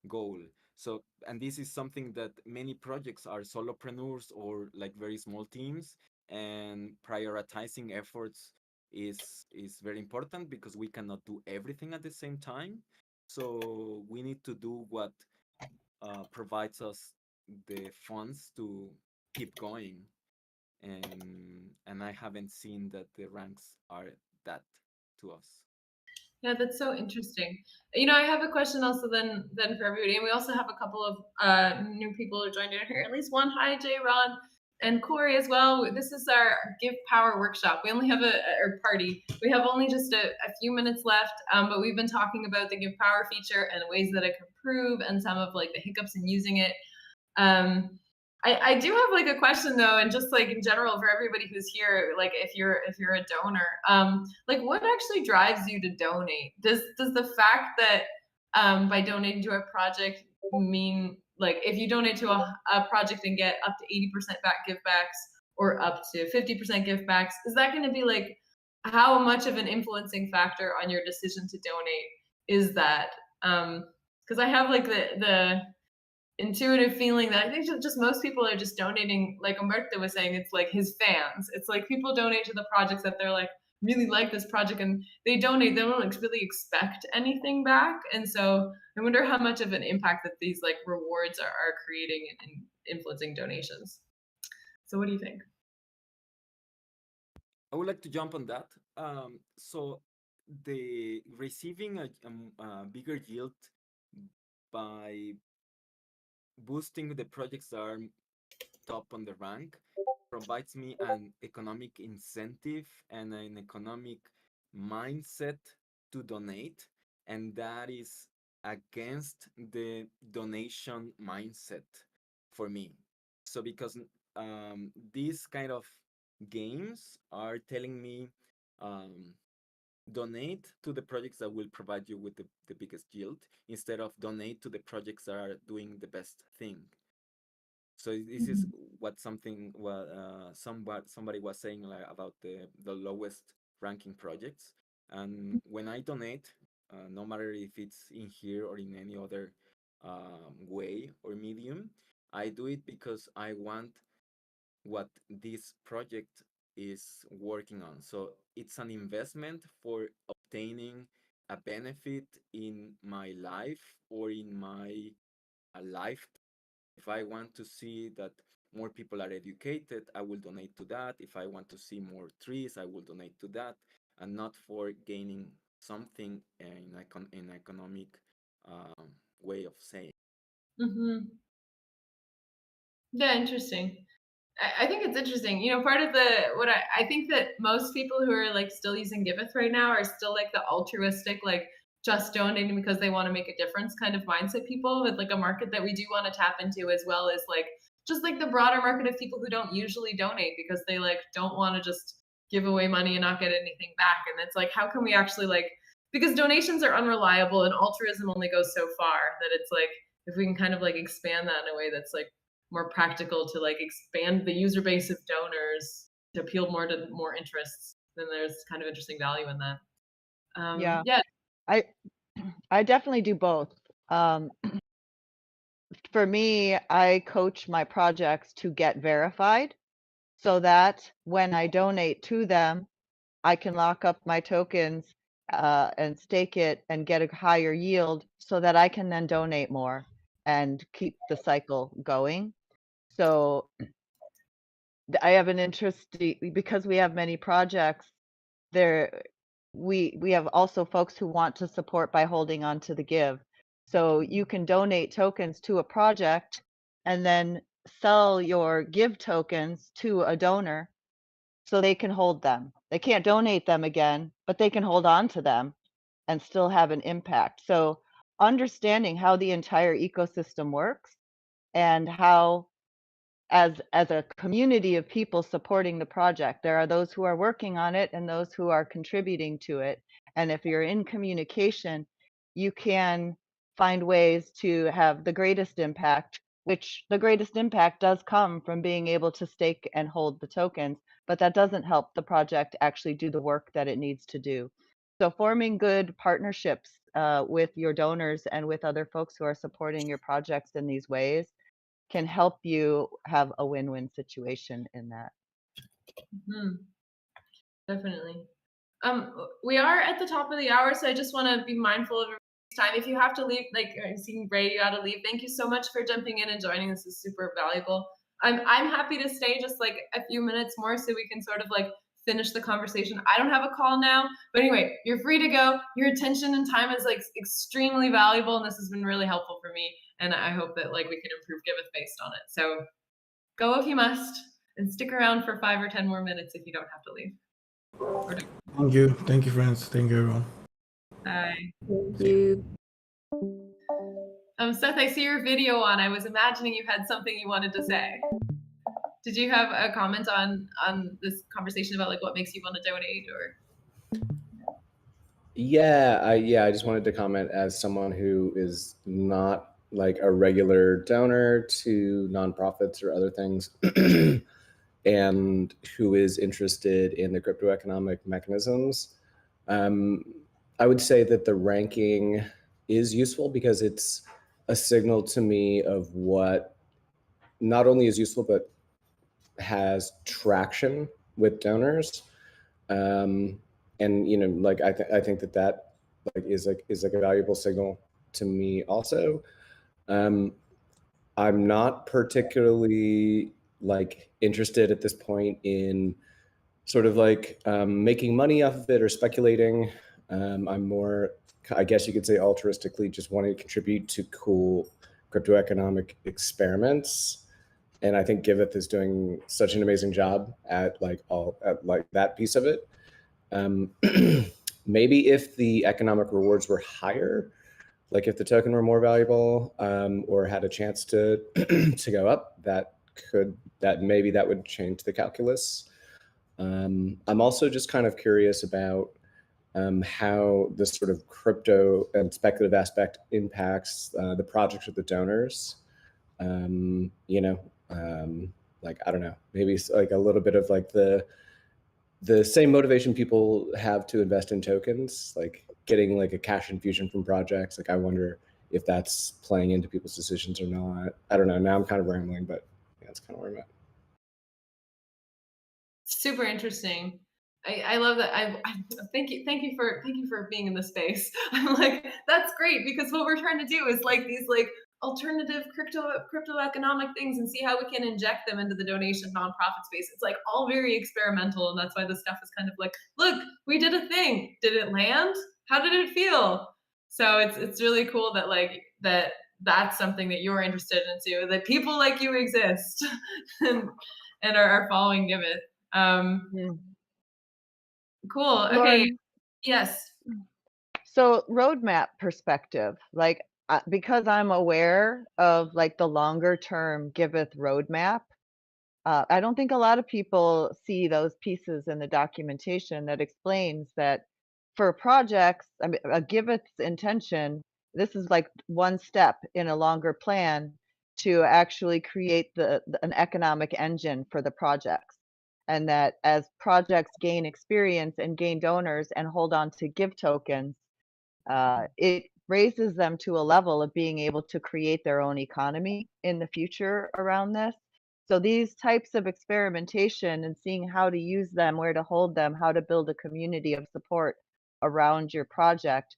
goal. So, and this is something that many projects are solopreneurs or like very small teams, and prioritizing efforts is very important because we cannot do everything at the same time. So we need to do what provides us the funds to keep going. And I haven't seen that the ranks are that to us. Yeah, that's so interesting. I have a question also then for everybody, and we also have a couple of new people who joined in here. At least one. Hi, Jay, Ron, and Corey as well. This is our GIVpower workshop. We only have our party. We have only just a few minutes left, but we've been talking about the GIVpower feature and ways that it can improve, and some of like the hiccups in using it. I do have like a question though, and just like in general for everybody who's here, like if you're a donor, like what actually drives you to donate? Does the fact that by donating to a project mean like if you donate to a project and get up to 80% back givebacks or up to 50% givebacks, is that going to be like how much of an influencing factor on your decision to donate is that? Because I have like the intuitive feeling that I think just most people are just donating, like Humberto was saying, it's like his fans. It's like people donate to the projects that they're like, really like this project, and they donate, they don't really expect anything back. And so I wonder how much of an impact that these like rewards are creating and influencing donations. So what do you think? I would like to jump on that. So the receiving a bigger yield by boosting the projects that are top on the rank provides me an economic incentive and an economic mindset to donate, and that is against the donation mindset for me. So because these kind of games are telling me donate to the projects that will provide you with the biggest yield instead of donate to the projects that are doing the best thing. So this is what somebody was saying like about the lowest ranking projects. And when I donate, no matter if it's in here or in any other way or medium, I do it because I want what this project is working on. So it's an investment for obtaining a benefit in my life or in my life. If I want to see that more people are educated, I will donate to that. If I want to see more trees, I will donate to that, and not for gaining something in economic way of saying. Yeah, interesting. I think it's interesting. Part of what I think that most people who are like still using Giveth right now are still like the altruistic, like just donating because they want to make a difference kind of mindset people, with like a market that we do want to tap into, as well as like just like the broader market of people who don't usually donate because they like don't want to just give away money and not get anything back. And it's like, how can we actually like, because donations are unreliable and altruism only goes so far, that it's like if we can kind of like expand that in a way that's like more practical to like expand the user base of donors to appeal more to more interests, then there's kind of interesting value in that. Yeah. I definitely do both. For me, I coach my projects to get verified so that when I donate to them, I can lock up my tokens and stake it and get a higher yield so that I can then donate more and keep the cycle going. So I have an interest because we have many projects there. We have also folks who want to support by holding on to the give. So you can donate tokens to a project and then sell your give tokens to a donor so they can hold them. They can't donate them again, but they can hold on to them and still have an impact. So understanding how the entire ecosystem works and how as a community of people supporting the project, there are those who are working on it and those who are contributing to it. And if you're in communication, you can find ways to have the greatest impact, which the greatest impact does come from being able to stake and hold the tokens, but that doesn't help the project actually do the work that it needs to do. So forming good partnerships with your donors and with other folks who are supporting your projects in these ways can help you have a win-win situation in that. Definitely. We are at the top of the hour, so I just want to be mindful of time. If you have to leave, like I'm seeing Ray, you got to leave. Thank you so much for jumping in and joining. This is super valuable. I'm happy to stay just like a few minutes more so we can sort of like finish the conversation. I don't have a call now, but anyway, you're free to go. Your attention and time is like extremely valuable, and this has been really helpful for me. And I hope that like we can improve Giveth based on it. So go if you must, and stick around for 5 or 10 more minutes if you don't have to leave. Thank you, friends. Thank you, everyone. Bye. Thank you. Seth, I see your video on. I was imagining you had something you wanted to say. Did you have a comment on this conversation about like what makes you want to donate or? Yeah, I just wanted to comment as someone who is not like a regular donor to nonprofits or other things, and who is interested in the crypto economic mechanisms. I would say that the ranking is useful because it's a signal to me of what not only is useful, but has traction with donors. And, you know, like, I think that like is like a valuable signal to me also. I'm not particularly like interested at this point in sort of like making money off of it or speculating. I'm more, I guess you could say, altruistically just wanting to contribute to cool crypto economic experiments. And I think Giveth is doing such an amazing job at like that piece of it. Maybe if the economic rewards were higher, like if the token were more valuable, or had a chance to to go up, maybe that would change the calculus. I'm also just kind of curious about how this sort of crypto and speculative aspect impacts the projects of the donors. You know, like, I don't know, maybe like a little bit of like the same motivation people have to invest in tokens, like getting like a cash infusion from projects. Like, I wonder if that's playing into people's decisions or not. I don't know. Now I'm kind of rambling, but yeah, that's kind of where I'm at. Super interesting. I love that. I thank you for being in the space. I'm like, that's great, because what we're trying to do is like these like alternative crypto economic things and see how we can inject them into the donation nonprofit space. It's like all very experimental, and that's why this stuff is kind of like, look, we did a thing. Did it land? How did it feel? So it's really cool that like that's something that you're interested into, that people like you exist and are following Giveth. Cool. Okay. Lauren, Yes. so roadmap perspective, like because I'm aware of like the longer term Giveth roadmap, I don't think a lot of people see those pieces in the documentation that explains that for projects, I mean, a Giveth's intention, this is like one step in a longer plan to actually create an economic engine for the projects. And that as projects gain experience and gain donors and hold on to give tokens, it raises them to a level of being able to create their own economy in the future around this. So these types of experimentation and seeing how to use them, where to hold them, how to build a community of support around your project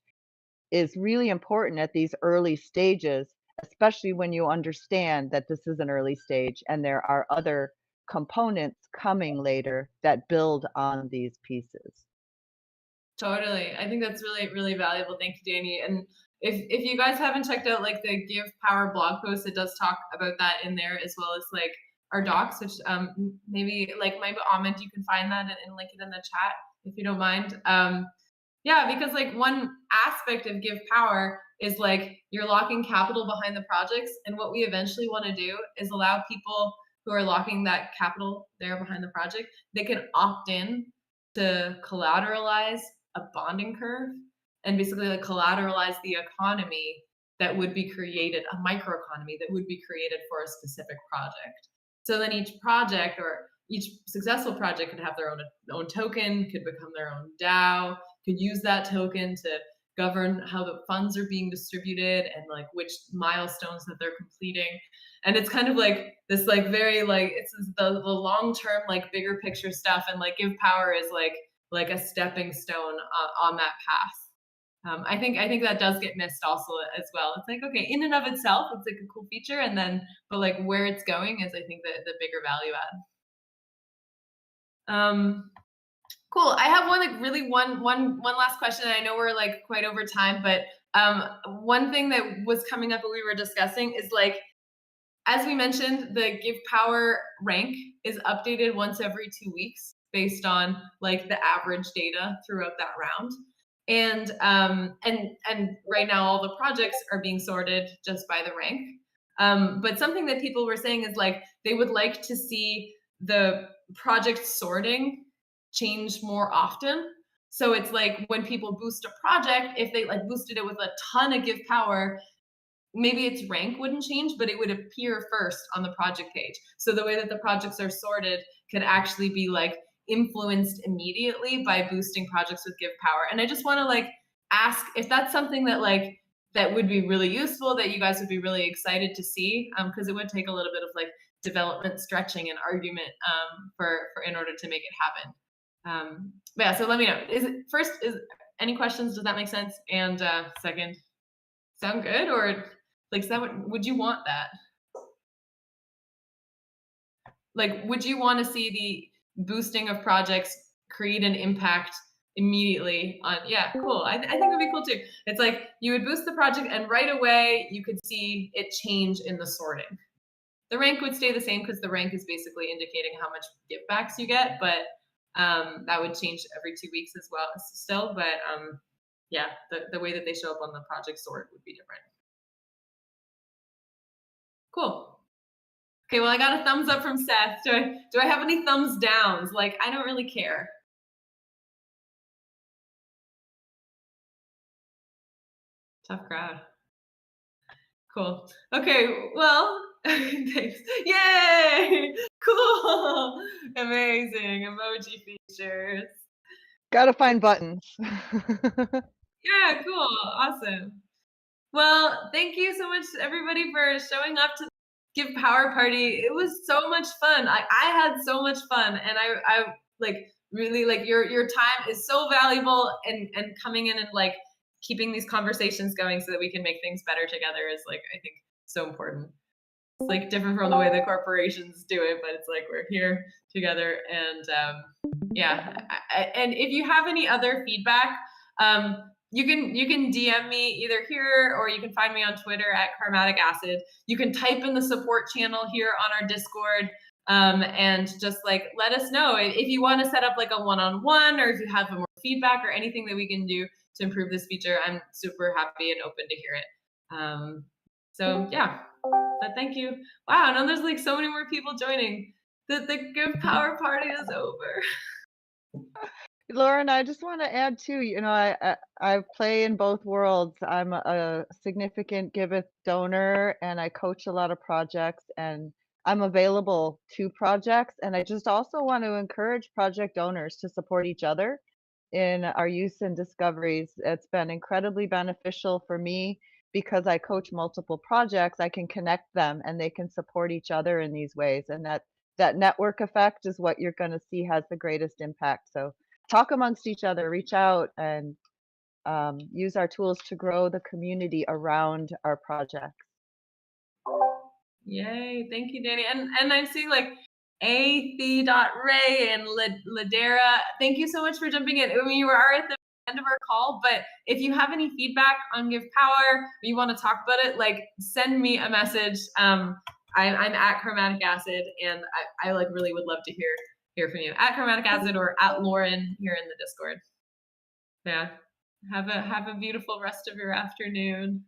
is really important at these early stages, especially when you understand that this is an early stage and there are other components coming later that build on these pieces. Totally. I think that's really, really valuable. Thank you, Danny. And if you guys haven't checked out like the GIVpower blog post, it does talk about that in there, as well as like our docs, which maybe like maybe Ahmed, you can find that and link it in the chat if you don't mind. Yeah, because like one aspect of GIVpower is like you're locking capital behind the projects, and what we eventually want to do is allow people who are locking that capital there behind the project, they can opt in to collateralize a bonding curve and basically like collateralize the economy that would be created, a microeconomy that would be created for a specific project. So then each project or each successful project could have their own token, could become their own DAO, could use that token to govern how the funds are being distributed and like which milestones that they're completing. And it's kind of like this like very like it's the long-term like bigger picture stuff, and like GIVpower is like a stepping stone on that path. I think that does get missed also as well. It's like, okay, in and of itself, it's like a cool feature, and then but like where it's going is, I think, the bigger value add. Cool. I have one last question. I know we're like quite over time, but one thing that was coming up that we were discussing is like, as we mentioned, the GIVpower rank is updated once every 2 weeks based on like the average data throughout that round. And right now all the projects are being sorted just by the rank. But something that people were saying is like they would like to see the project sorting change more often. So it's like when people boost a project, if they like boosted it with a ton of GIVpower, maybe its rank wouldn't change, but it would appear first on the project page. So the way that the projects are sorted could actually be like influenced immediately by boosting projects with GIVpower. And I just want to like ask if that's something that like that would be really useful, that you guys would be really excited to see, because it would take a little bit of like development, stretching, and argument for in order to make it happen. But yeah, so let me know. Is any questions? Does that make sense? And second, sound good, or like would you want that? Like, would you want to see the boosting of projects create an impact immediately on? Yeah, cool. I think it would be cool too. It's like you would boost the project and right away you could see it change in the sorting. The rank would stay the same because the rank is basically indicating how much givebacks you get, but that would change every 2 weeks as well still. But yeah, the way that they show up on the project sort would be different. Cool. Okay, well, I got a thumbs up from Seth. Do I have any thumbs downs? Like, I don't really care. Tough crowd. Cool. Okay, well, thanks. Yay! Cool. Amazing. Emoji features. Gotta find buttons. Yeah, cool. Awesome. Well, thank you so much, everybody, for showing up to the GIVpower party. It was so much fun. I had so much fun, and I like really like your time is so valuable, and coming in and like keeping these conversations going so that we can make things better together is like, I think, so important. It's like different from the way the corporations do it, but it's like we're here together. And yeah, and if you have any other feedback, you can DM me either here, or you can find me on Twitter at Karmatic Acid. You can type in the support channel here on our Discord, and just like let us know if you want to set up like a one-on-one, or if you have more feedback or anything that we can do to improve this feature. I'm super happy and open to hear it. So yeah, but thank you. Wow, now there's like so many more people joining. The GIVpower party is over. Lauren, I just want to add too, you know, I play in both worlds. I'm a significant Giveth donor, and I coach a lot of projects, and I'm available to projects. And I just also want to encourage project owners to support each other in our use and discoveries. It's been incredibly beneficial for me because I coach multiple projects. I can connect them and they can support each other in these ways. And that network effect is what you're going to see has the greatest impact. So talk amongst each other, reach out, and use our tools to grow the community around our projects. Yay, thank you, Danny. And I'm seeing like Ray and Ladera. Thank you so much for jumping in. I mean, you are at the end of our call, but if you have any feedback on GIVpower, or you want to talk about it, like send me a message. I'm at Karmatic Acid, and I like really would love to hear from you at Karmatic Acid or at Lauren here in the Discord. Yeah, have a beautiful rest of your afternoon.